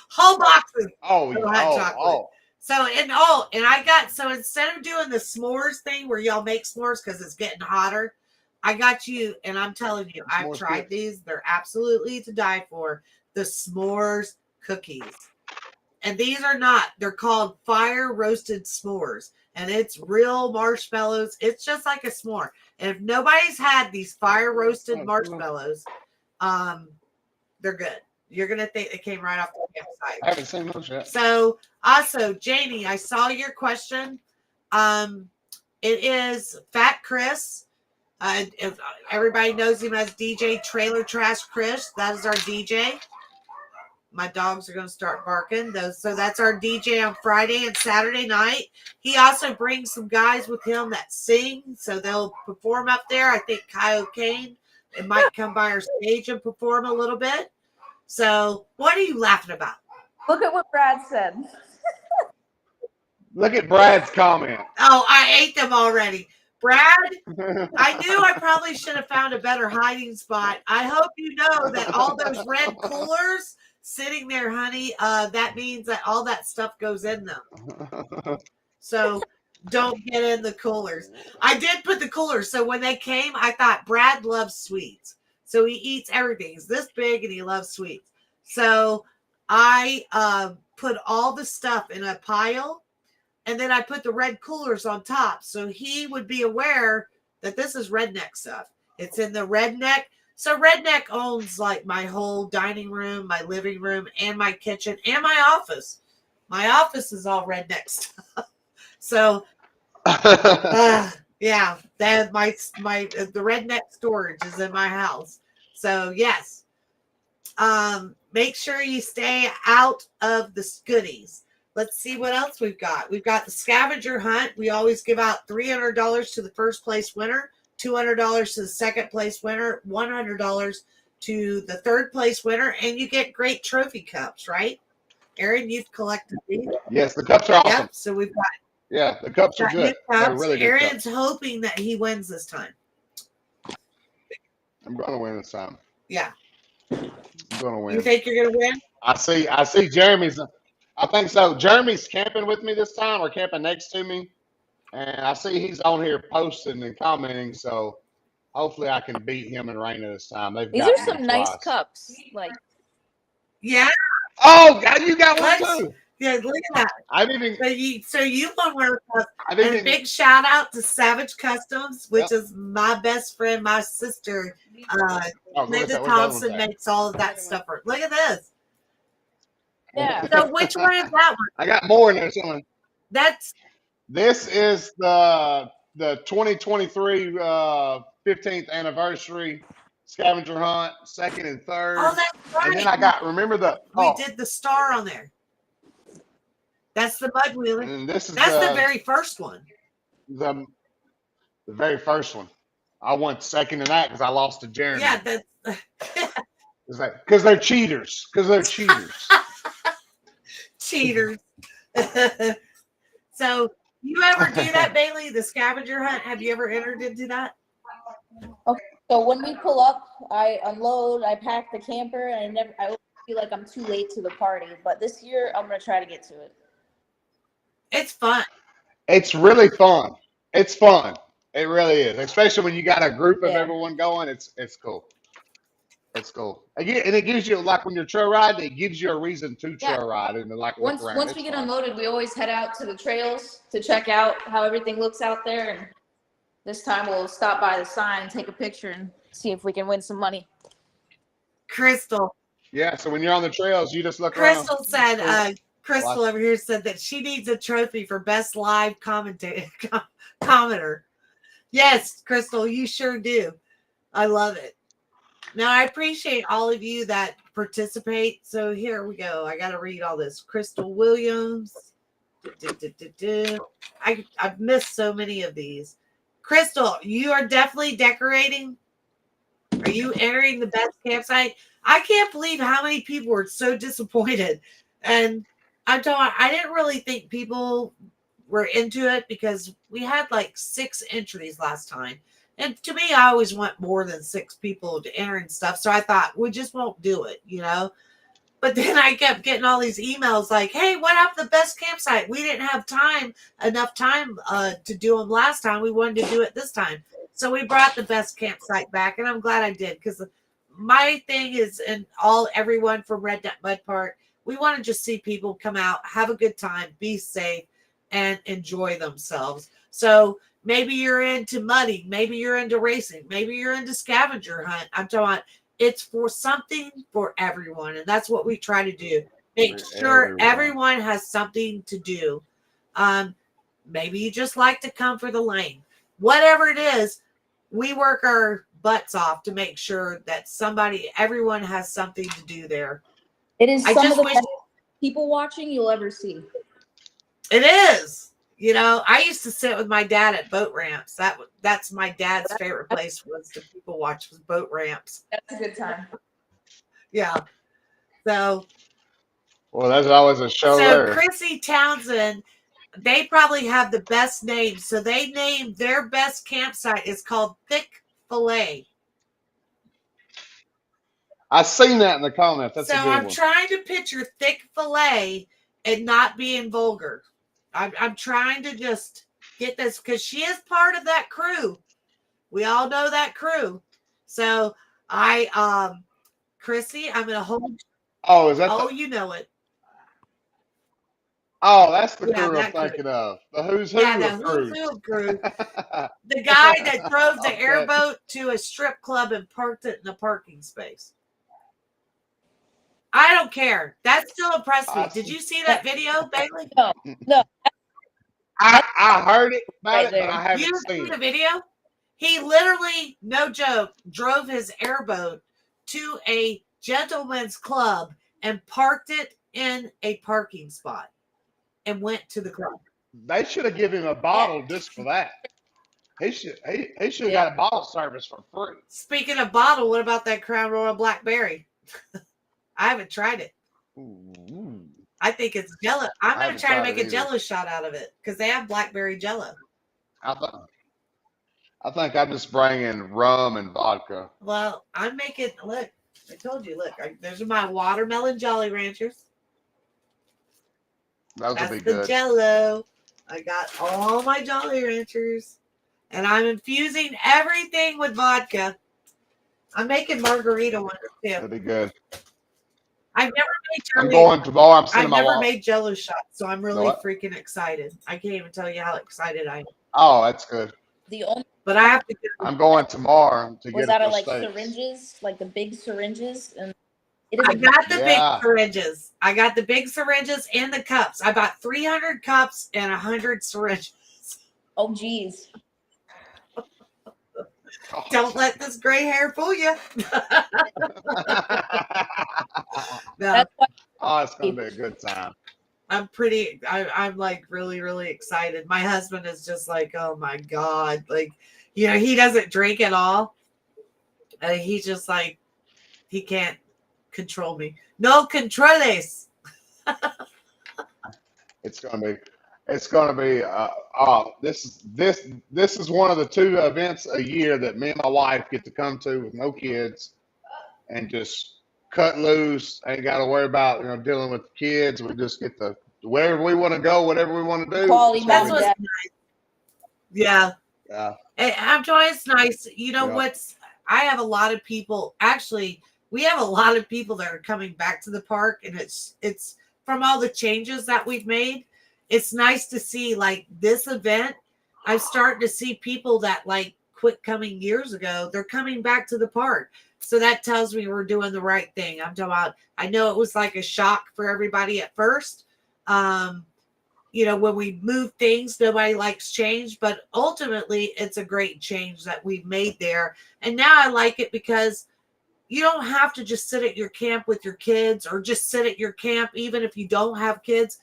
Whole boxes of hot chocolate. So and I got, so instead of doing the s'mores thing where y'all make s'mores because it's getting hotter, I got you, and I'm telling you, I've tried these. They're absolutely to die for. The s'mores cookies. And these are not, they're called fire roasted s'mores. And it's real marshmallows. It's just like a s'more. And if nobody's had these fire roasted marshmallows, they're good. You're gonna think they came right off the campsite.
I haven't seen those yet.
So also, Janie, I saw your question. It is Fat Chris. If everybody knows him as DJ Trailer Trash Chris. That is our DJ. My dogs are going to start barking. So that's our DJ on Friday and Saturday night. He also brings some guys with him that sing, so they'll perform up there. I think Kyle Kane, it might come by our stage and perform a little bit. So what are you laughing about?
Look at what Brad said.
Look at Brad's comment.
Oh, I ate them already. Brad, I knew I probably should have found a better hiding spot. I hope you know that all those red coolers sitting there, honey, that means that all that stuff goes in them. So don't get in the coolers. I did put the coolers. So when they came, I thought Brad loves sweets. So he eats everything. He's this big and he loves sweets. So I put all the stuff in a pile. And then I put the red coolers on top. So he would be aware that this is Redneck stuff. It's in the Redneck. So Redneck owns like my whole dining room, my living room, and my kitchen, and my office. My office is all Redneck stuff. So, yeah, that the Redneck storage is in my house. So yes. Make sure you stay out of the goodies. Let's see what else we've got. We've got the scavenger hunt. We always give out $300 to the first place winner, $200 to the second place winner, $100 to the third place winner, and you get great trophy cups, right? Aaron, you've collected these.
Yes, the cups are awesome.
Yep. So we've got
Yeah, the cups are
new
good. They're
cups.
really good
Aaron's
cups.
hoping that he wins this time.
I'm going to win this time.
Yeah.
I'm going to win.
You think you're going to win?
I see Jeremy's. I think so. Jeremy's camping with me this time, or camping next to me, and I see he's on here posting and commenting. So hopefully I can beat him and Raina this time. They've
These
got
are
me
some nice
twice.
cups. Like,
Yeah.
Oh, God, you got one
Let's,
too.
yeah, look at that.
I didn't even.
So you won one of those.
I
And a
didn't.
big shout out to Savage Customs, which
Yep.
is my best friend, my sister,
Oh, where's
Linda
that? Where's the other one
Thompson
at?
makes all of that stuff. Look at this.
yeah.
So which one is that one?
I got more in there somewhere.
That's
This is the 2023 15th anniversary scavenger hunt, second and third.
oh, that's right.
And then I got, remember the,
we did the star on there. That's the mud wheeler.
and this is
That's the very first one.
the very first one. I won second in that because I lost to Jeremy.
Yeah, that's
Because they're cheaters. Because they're cheaters.
cheaters. So you ever do that, Bailey? The scavenger hunt? Have you ever entered into that?
So when we pull up, I unload, I pack the camper, and I always feel like I'm too late to the party. But this year, I'm gonna try to get to it.
It's fun.
It's really fun. It's fun. It really is. Especially when you got a group of
Yeah.
everyone going. It's cool. It's cool. And it gives you, like when you're trail riding, it gives you a reason to
Yeah.
trail ride and to like look around.
Once
It's
we get
fun.
unloaded, we always head out to the trails to check out how everything looks out there. And this time we'll stop by the sign and take a picture and see if we can win some money.
Crystal.
Yeah, so when you're on the trails, you just look around.
Crystal said, Crystal
Watch.
over here said that she needs a trophy for best live commenter. Yes, Crystal, you sure do. I love it. Now, I appreciate all of you that participate. So here we go. I got to read all this. Crystal Williams. I've missed so many of these. Crystal, you are definitely decorating. Are you entering the best campsite? I can't believe how many people were so disappointed. And I'm telling you, I didn't really think people were into it because we had like 6 entries last time. And to me, I always want more than 6 people to enter and stuff. So I thought we just won't do it, you know. But then I kept getting all these emails like, hey, what happened to the best campsite? We didn't have enough time to do them last time. We wanted to do it this time. So we brought the best campsite back. And I'm glad I did because my thing is, and everyone from Redneck Mud Park, we want to just see people come out, have a good time, be safe, and enjoy themselves. So maybe you're into mudding, maybe you're into racing, maybe you're into scavenger hunt. I'm talking about it's for something for everyone. And that's what we try to do. Make sure everyone has something to do. Maybe you just like to come for the lane. Whatever it is, we work our butts off to make sure that everyone has something to do there.
It is
I
some of
just
the
wish
best people watching you'll ever see.
it is. You know, I used to sit with my dad at boat ramps. That's my dad's favorite place was to people watch was boat ramps.
That's a good time.
Yeah. So
Well, there's always a show there.
Chrissy Townsend, they probably have the best name. So they named their best campsite is called Thick Filet.
I've seen that in the comments. That's a
So
good
I'm
one.
trying to picture Thick Filet and not being vulgar. I'm trying to just get this because she is part of that crew. We all know that crew. So Chrissy, I'm gonna hold.
Oh, is that?
Oh, you know it.
Oh, that's the
Yeah,
crew I'm
that crew.
thinking of. The who's who
Yeah, the
of crews.
Who's Who crew. The guy that drove the
Okay.
airboat to a strip club and parked it in a parking space. I don't care. That still impressed me. Did you see that video, Bailey?
No.
I heard it about
Right
it,
there.
but I haven't
You didn't see
seen
the
it.
video? He literally, no joke, drove his airboat to a gentleman's club and parked it in a parking spot and went to the club.
They should have given him a bottle just for that. He should have got a bottle service for free.
Speaking of bottle, what about that Crown Royal Blackberry? I haven't tried it.
Ooh.
I think it's Jello. I'm going to try to make a
either.
Jello shot out of it because they have blackberry Jello.
I think I'm just bringing rum and vodka.
Well, I'm making. Look, I told you. Look, those are my watermelon Jolly Ranchers.
Those
That's
will be
the
good.
Jello. I got all my Jolly Ranchers, and I'm infusing everything with vodka. I'm making margarita ones too.
That'll be good.
I've never made
I'm
Jelly.
going tomorrow. I'm sending
I've
my
never
wallet.
made Jello shots, so I'm really
What?
freaking excited. I can't even tell you how excited I am.
Oh, that's good.
The only
But I have to get.
I'm going tomorrow to
was
get
out
it
of
for
like
steaks.
syringes, like the big syringes, and it
I
is.
got the big
Yeah.
syringes. I got the big syringes and the cups. I bought 300 cups and 100 syringes.
Oh, geez.
Don't let this gray hair fool you. No,
That's why
Oh, it's gonna be a good time.
I'm like really, really excited. My husband is just like, oh my God. Like, he doesn't drink at all. He's just like, he can't control me. No controles.
It's gonna be. This is one of the 2 events a year that me and my wife get to come to with no kids, and just cut loose. Ain't got to worry about dealing with the kids. We just get to wherever we want to go, whatever we want to do.
Quality
That's
mom
what's
and
nice. Yeah.
Yeah.
I'm telling you, it's nice. You know
Yeah.
I have a lot of people. Actually, we have a lot of people that are coming back to the park, and it's from all the changes that we've made. It's nice to see like this event. I'm starting to see people that like quit coming years ago. They're coming back to the park. So that tells me we're doing the right thing. I'm talking about, I know it was like a shock for everybody at first. When we move things, nobody likes change, but ultimately it's a great change that we've made there. And now I like it because you don't have to just sit at your camp with your kids or just sit at your camp, even if you don't have kids.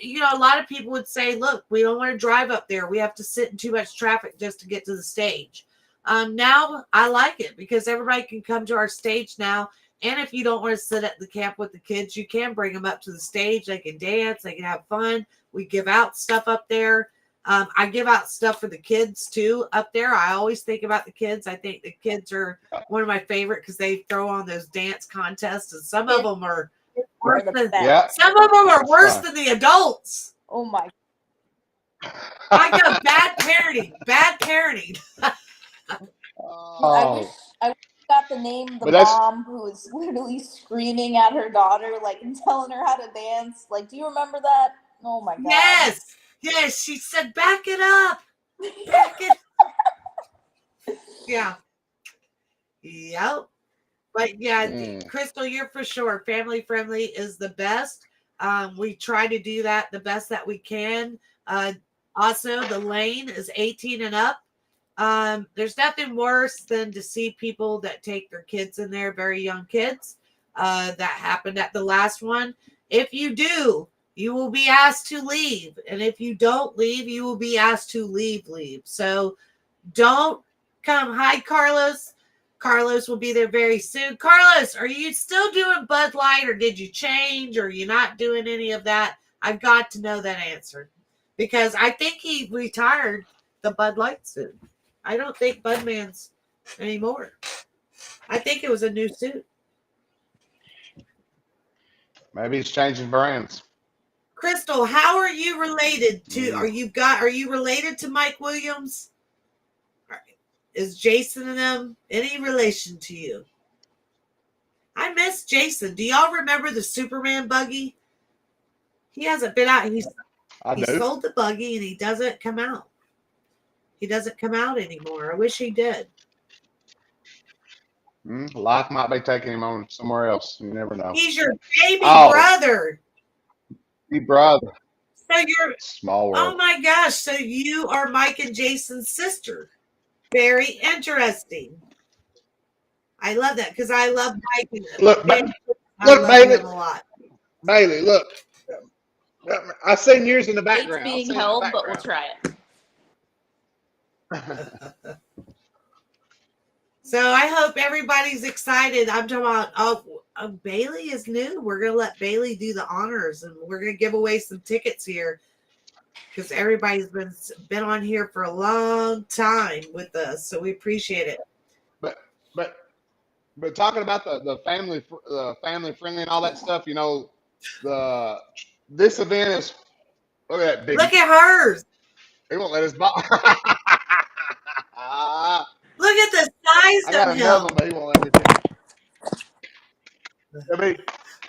A lot of people would say, look, we don't want to drive up there. We have to sit in too much traffic just to get to the stage. Now I like it because everybody can come to our stage now. And if you don't want to sit at the camp with the kids, you can bring them up to the stage. They can dance. They can have fun. We give out stuff up there. I give out stuff for the kids too up there. I always think about the kids. I think the kids are one of my favorite because they throw on those dance contests, and some of them are worse
the
than
best.
Yeah.
some of them are
That's
worse
fine.
than the adults.
Oh my.
I got bad parenting. Bad parenting.
I wish I got the name of the
But that's-
mom who was literally screaming at her daughter, like, and telling her how to dance. Like, do you remember that? Oh my God.
Yes. She said, back it up. Back it. Yeah. Yep. But yeah, Crystal, you're for sure. Family friendly is the best. We try to do that the best that we can. Also, the lane is 18 and up. There's nothing worse than to see people that take their kids in there, very young kids. That happened at the last one. If you do, you will be asked to leave. And if you don't leave, you will be asked to leave. So don't come. Hi, Carlos. Carlos will be there very soon. Carlos, are you still doing Bud Light, or did you change, or are you not doing any of that? I've got to know that answer because I think he retired the Bud Light suit. I don't think Budman's anymore. I think it was a new suit.
Maybe he's changing brands.
Crystal, how are you related to? Are you related to Mike Williams? Is Jason and them any relation to you? I miss Jason. Do y'all remember the Superman buggy? He hasn't been out. He sold the buggy and he doesn't come out. He doesn't come out anymore. I wish he did.
Life might be taking him on somewhere else. You never know.
He's your baby brother.
Baby brother.
So you're
small world.
Oh my gosh. So you are Mike and Jason's sister. Very interesting. I love that because I love Mike. And
Look,
I
look,
love
Bailey,
him a lot.
Bailey, look. I seen yours in the
It's
background. I
being
seen it in the
held, but we'll try it.
background.
So I hope everybody's excited. I'm talking about Bailey is new. We're gonna let Bailey do the honors, and we're gonna give away some tickets here because everybody's been on here for a long time with us, so we appreciate it.
but but but talking about the family friendly and all that stuff, you know, the this event is look at that
Look
big.
at hers.
He won't let us buy.
Look at the
I
size
got
of
another
him.
one, but he won't let me take. I mean,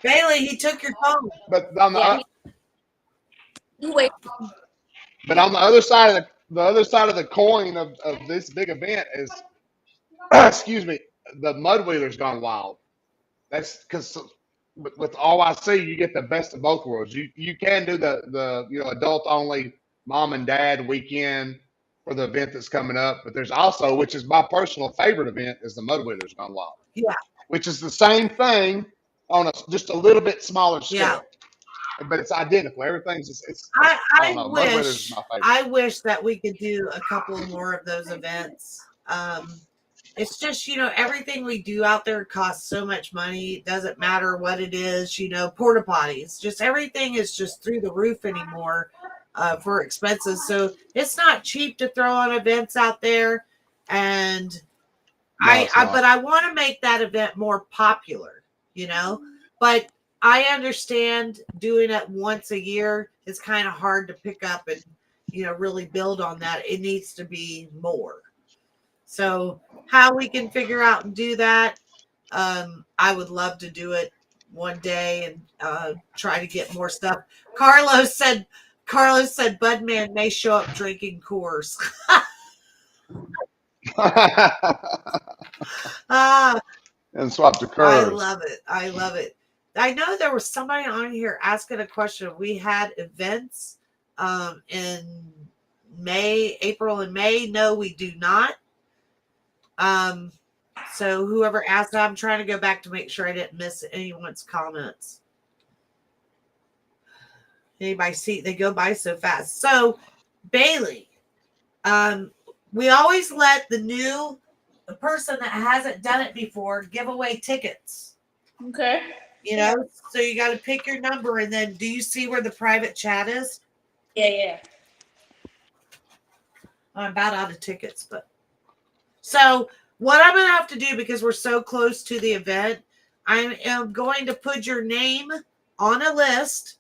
Bailey, he took your phone.
but on
Yeah,
the
he wait.
but on the other side of the other side of the coin of this big event is excuse me, the mud wheeler's gone wild. That's because with all I see, you get the best of both worlds. You can do the you know adult only mom and dad weekend for the event that's coming up, but there's also, which is my personal favorite event, is the Mud Wheelers Gone Wild,
Yeah,
which is the same thing on a just a little bit smaller
yeah.
scale, but it's identical. Everything's just, it's
I
I don't
I
know. Mud Wheelers is
wish
my favorite.
I wish that we could do a couple more of those events. It's just, everything we do out there costs so much money. It doesn't matter what it is, porta potties, just everything is just through the roof anymore for expenses. So it's not cheap to throw on events out there. And
No, it's
but
not.
I want to make that event more popular, but I understand doing it once a year is kind of hard to pick up and, really build on that. It needs to be more. So how we can figure out and do that, I would love to do it one day and try to get more stuff. Carlos said Budman may show up drinking Coors. Ah,
And swap the
I
curves.
love it. I love it. I know there was somebody on here asking a question. We had events in April and May. No, we do not. So whoever asked, I'm trying to go back to make sure I didn't miss anyone's comments. Anybody see? They go by so fast. So Bailey, we always let the person that hasn't done it before give away tickets.
Okay.
So you got to pick your number, and then do you see where the private chat is?
Yeah.
I'm about out of tickets, but so what I'm going to have to do, because we're so close to the event, I am going to put your name on a list.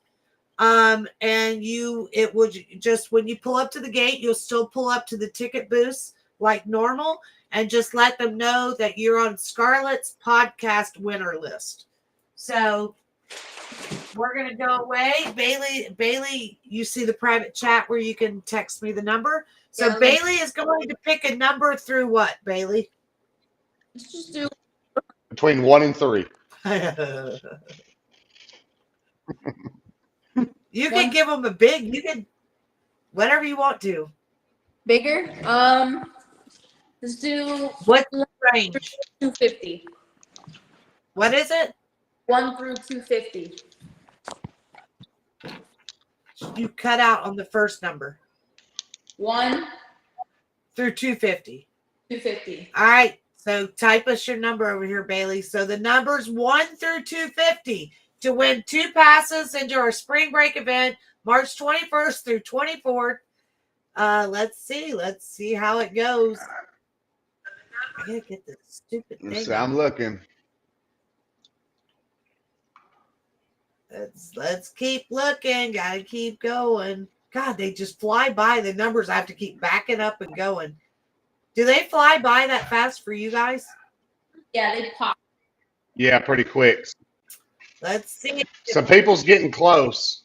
And it would just, when you pull up to the gate, you'll still pull up to the ticket booth like normal, and just let them know that you're on Scarlett's podcast winner list. So we're going to go away. Bailey, you see the private chat where you can text me the number. So
Yeah,
Bailey is going to pick a number through what, Bailey?
let's just do
Between 1 and 3.
You can
one
give them a big, you can, whatever you want to.
bigger. Let's do
What's the range?
250.
What is it?
1 through 250.
You cut out on the first number.
1
Through 250.
250.
All right. So type us your number over here, Bailey. So the number's 1 through 250 to win 2 passes into our spring break event, March 21st through 24th. Let's see how it goes. I gotta get this stupid thing.
So I'm looking.
Let's keep looking. Gotta keep going. God, they just fly by the numbers. I have to keep backing up and going. Do they fly by that fast for you guys?
Yeah, they pop.
Yeah, pretty quick.
Let's see.
Some people's getting close.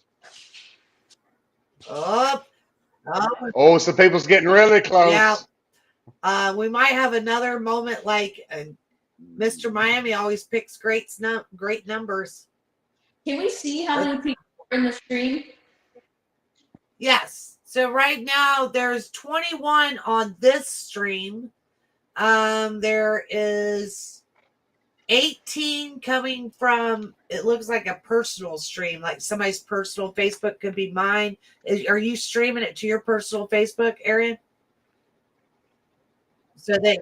Oh,
Oh, some people's getting really close.
yeah. We might have another moment like Mr. Miami always picks great numbers.
Can we see how many people are in the stream?
Yes. So right now there's 21 on this stream. There is 18 coming from, it looks like a personal stream, like somebody's personal Facebook. Could be mine. Are you streaming it to your personal Facebook, Arian? So they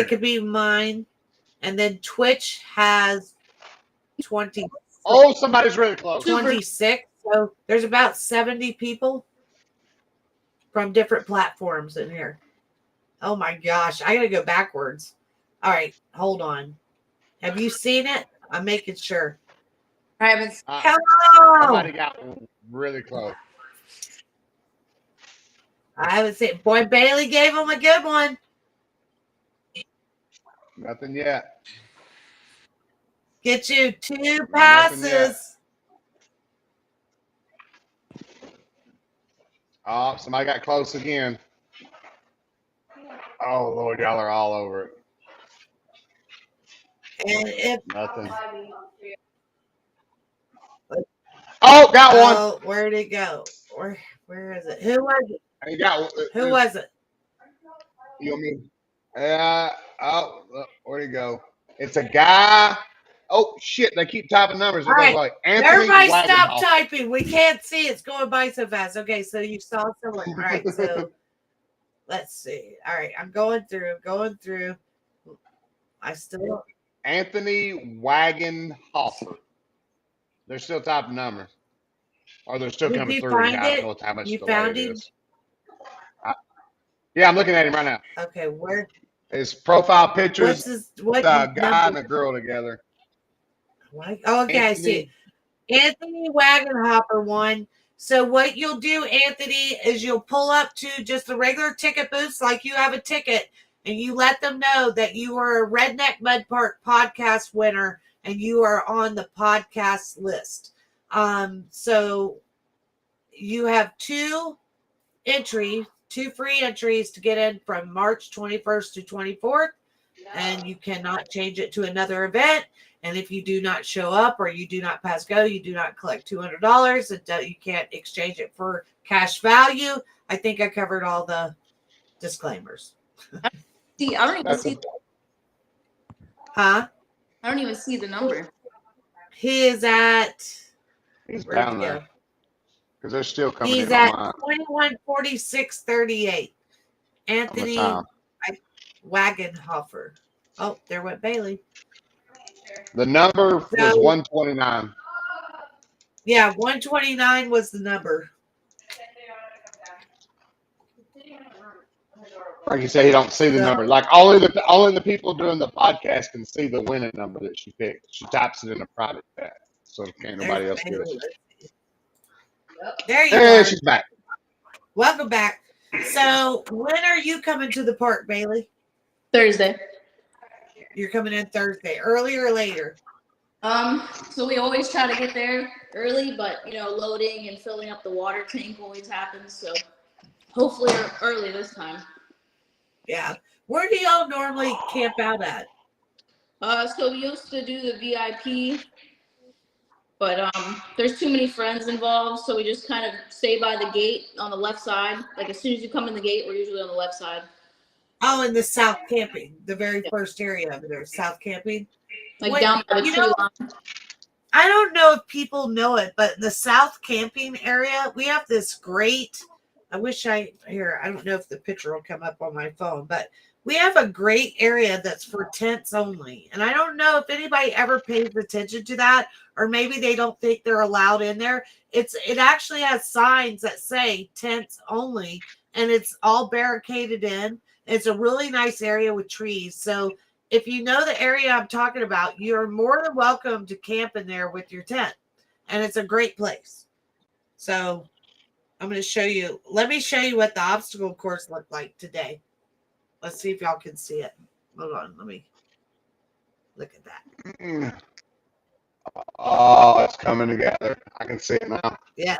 could be mine. And then Twitch has 20.
Oh, somebody's really close.
26. So there's about 70 people from different platforms in here. Oh my gosh. I got to go backwards. All right. Hold on. Have you seen it? I'm making sure.
I haven't.
Hello.
Somebody got really close.
I haven't seen it. Boy, Bailey gave him a good one.
Nothing yet.
Get you 2 passes.
Oh, somebody got close again. Oh, Lord, y'all are all over it.
And if
Nothing. Oh, got one.
Oh, where'd it go? Where is it? Who was it?
I got
Who was it?
You want me? Where'd he go? It's a guy. Oh shit! They keep typing numbers.
All right.
Like Anthony
Everybody stop
Wagenhoff.
typing. We can't see. It's going by so fast. Okay, so you saw someone. All right, so let's see. All right, I'm going through. I still
Anthony Wagenhofer. They're still typing numbers. Or they're still
Did
coming
you
through.
find
I
it?
don't know how much
You
delay
found
it
him?
is. Yeah, I'm looking at him right now.
Okay, where?
His profile pictures,
What
a guy and
number?
a girl together.
Oh, okay, I see it. Anthony Wagenhopper won. So what you'll do, Anthony, is you'll pull up to just the regular ticket booths like you have a ticket, and you let them know that you are a Redneck Mud Park podcast winner and you are on the podcast list. So you have 2 free entries to get in from March 21st to 24th, and you cannot change it to another event. And if you do not show up or you do not pass go, you do not collect $200, and you can't exchange it for cash value. I think I covered all the disclaimers.
See, I don't even see.
Huh?
I don't even see the number.
He is at.
He's
Where'd
down
he
there.
go?
Because they're still coming
He's
in
at
online.
21:46:38. Anthony
time.
Wagenhofer. Oh, there went Bailey.
The number was
So-
129.
Yeah, 129 was the number.
Like you say, you don't see the number. Like only the people doing the podcast can see the winning number that she picked. She types it in a private chat, so can't nobody else get it.
There you
Hey,
are.
she's back.
Welcome back. So, when are you coming to the park, Bailey?
Thursday.
You're coming in Thursday, early or later?
So we always try to get there early, but loading and filling up the water tank always happens. So hopefully early this time.
Yeah. Where do y'all normally camp out at?
So we used to do the VIP, but there's too many friends involved, so we just kind of stay by the gate on the left side. Like as soon as you come in the gate, we're usually on the left side.
Oh, in the South Camping, the very first area over there, South Camping.
Like down by the tree line.
I don't know if people know it, but in the South Camping area, we have this great, I don't know if the picture will come up on my phone, but we have a great area that's for tents only. And I don't know if anybody ever pays attention to that, or maybe they don't think they're allowed in there. It actually has signs that say tents only, and it's all barricaded in. It's a really nice area with trees. So if you know the area I'm talking about, you're more than welcome to camp in there with your tent. And it's a great place. So I'm going to show you. Let me show you what the obstacle course looked like today. Let's see if y'all can see it. Hold on. Let me look at that.
Oh, it's coming together. I can see it now.
Yeah.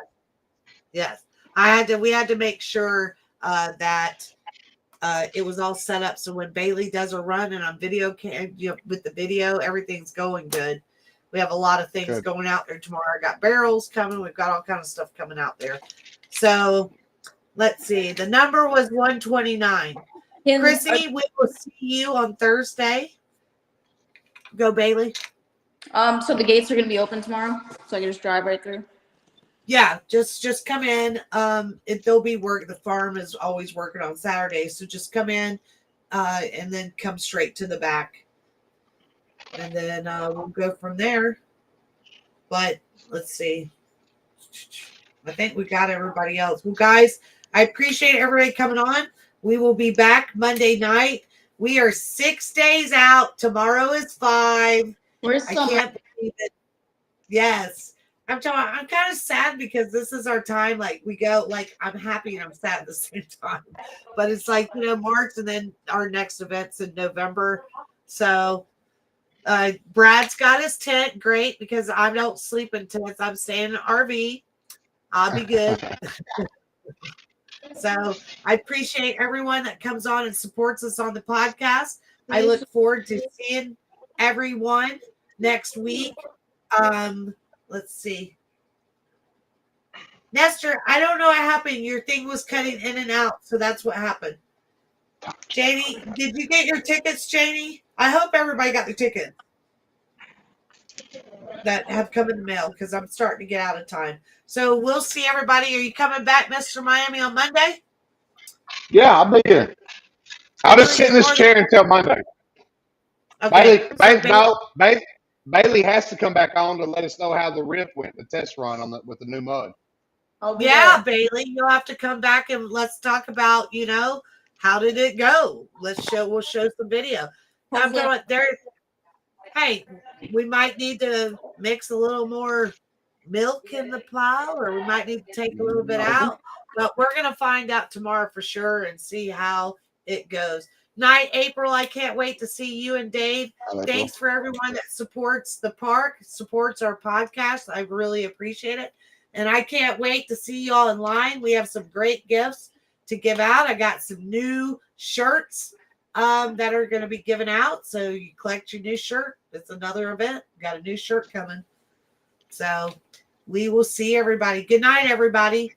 Yes. We had to make sure that it was all set up so when Bailey does a run and on video with the video, everything's going good. We have a lot of things going out there tomorrow. I got barrels coming. We've got all kinds of stuff coming out there. So let's see. The number was 129. Chrissy, we will see you on Thursday. Go Bailey.
So the gates are gonna be open tomorrow, so I can just drive right through.
Yeah, just come in. They'll be work. The farm is always working on Saturdays, so just come in, and then come straight to the back, and then we'll go from there. But let's see. I think we got everybody else. Well, guys, I appreciate everybody coming on. We will be back Monday night. We are 6 days out. Tomorrow is 5.
Where's
I
some?
can't believe it. Yes. I'm kind of sad because this is our time. Like we go, like I'm happy and I'm sad at the same time. But it's like, March and then our next event's in November. So Brad's got his tent. Great, because I don't sleep in tents. I'm staying in an RV. I'll be good. So I appreciate everyone that comes on and supports us on the podcast. I look forward to seeing everyone next week. Let's see. Nestor, I don't know what happened. Your thing was cutting in and out, so that's what happened. Janie, did you get your tickets, Janie? I hope everybody got their tickets that have come in the mail because I'm starting to get out of time. So we'll see everybody. Are you coming back, Mr. Miami, on Monday?
Yeah, I'll be here. I'll just sit in this chair until Monday.
Okay.
Bailey has to come back on to let us know how the riff went, the test run with the new mud.
Yeah, Bailey, you'll have to come back and let's talk about, how did it go? We'll show some video. I'm talking about hey, we might need to mix a little more milk in the plow, or we might need to take a little bit out. But we're going to find out tomorrow for sure and see how it goes. Night, April, I can't wait to see you and Dave. Thanks for everyone that supports the park, supports our podcast. I really appreciate it. And I can't wait to see y'all in line. We have some great gifts to give out. I got some new shirts that are going to be given out. So you collect your new shirt. It's another event. Got a new shirt coming. So we will see everybody. Good night, everybody.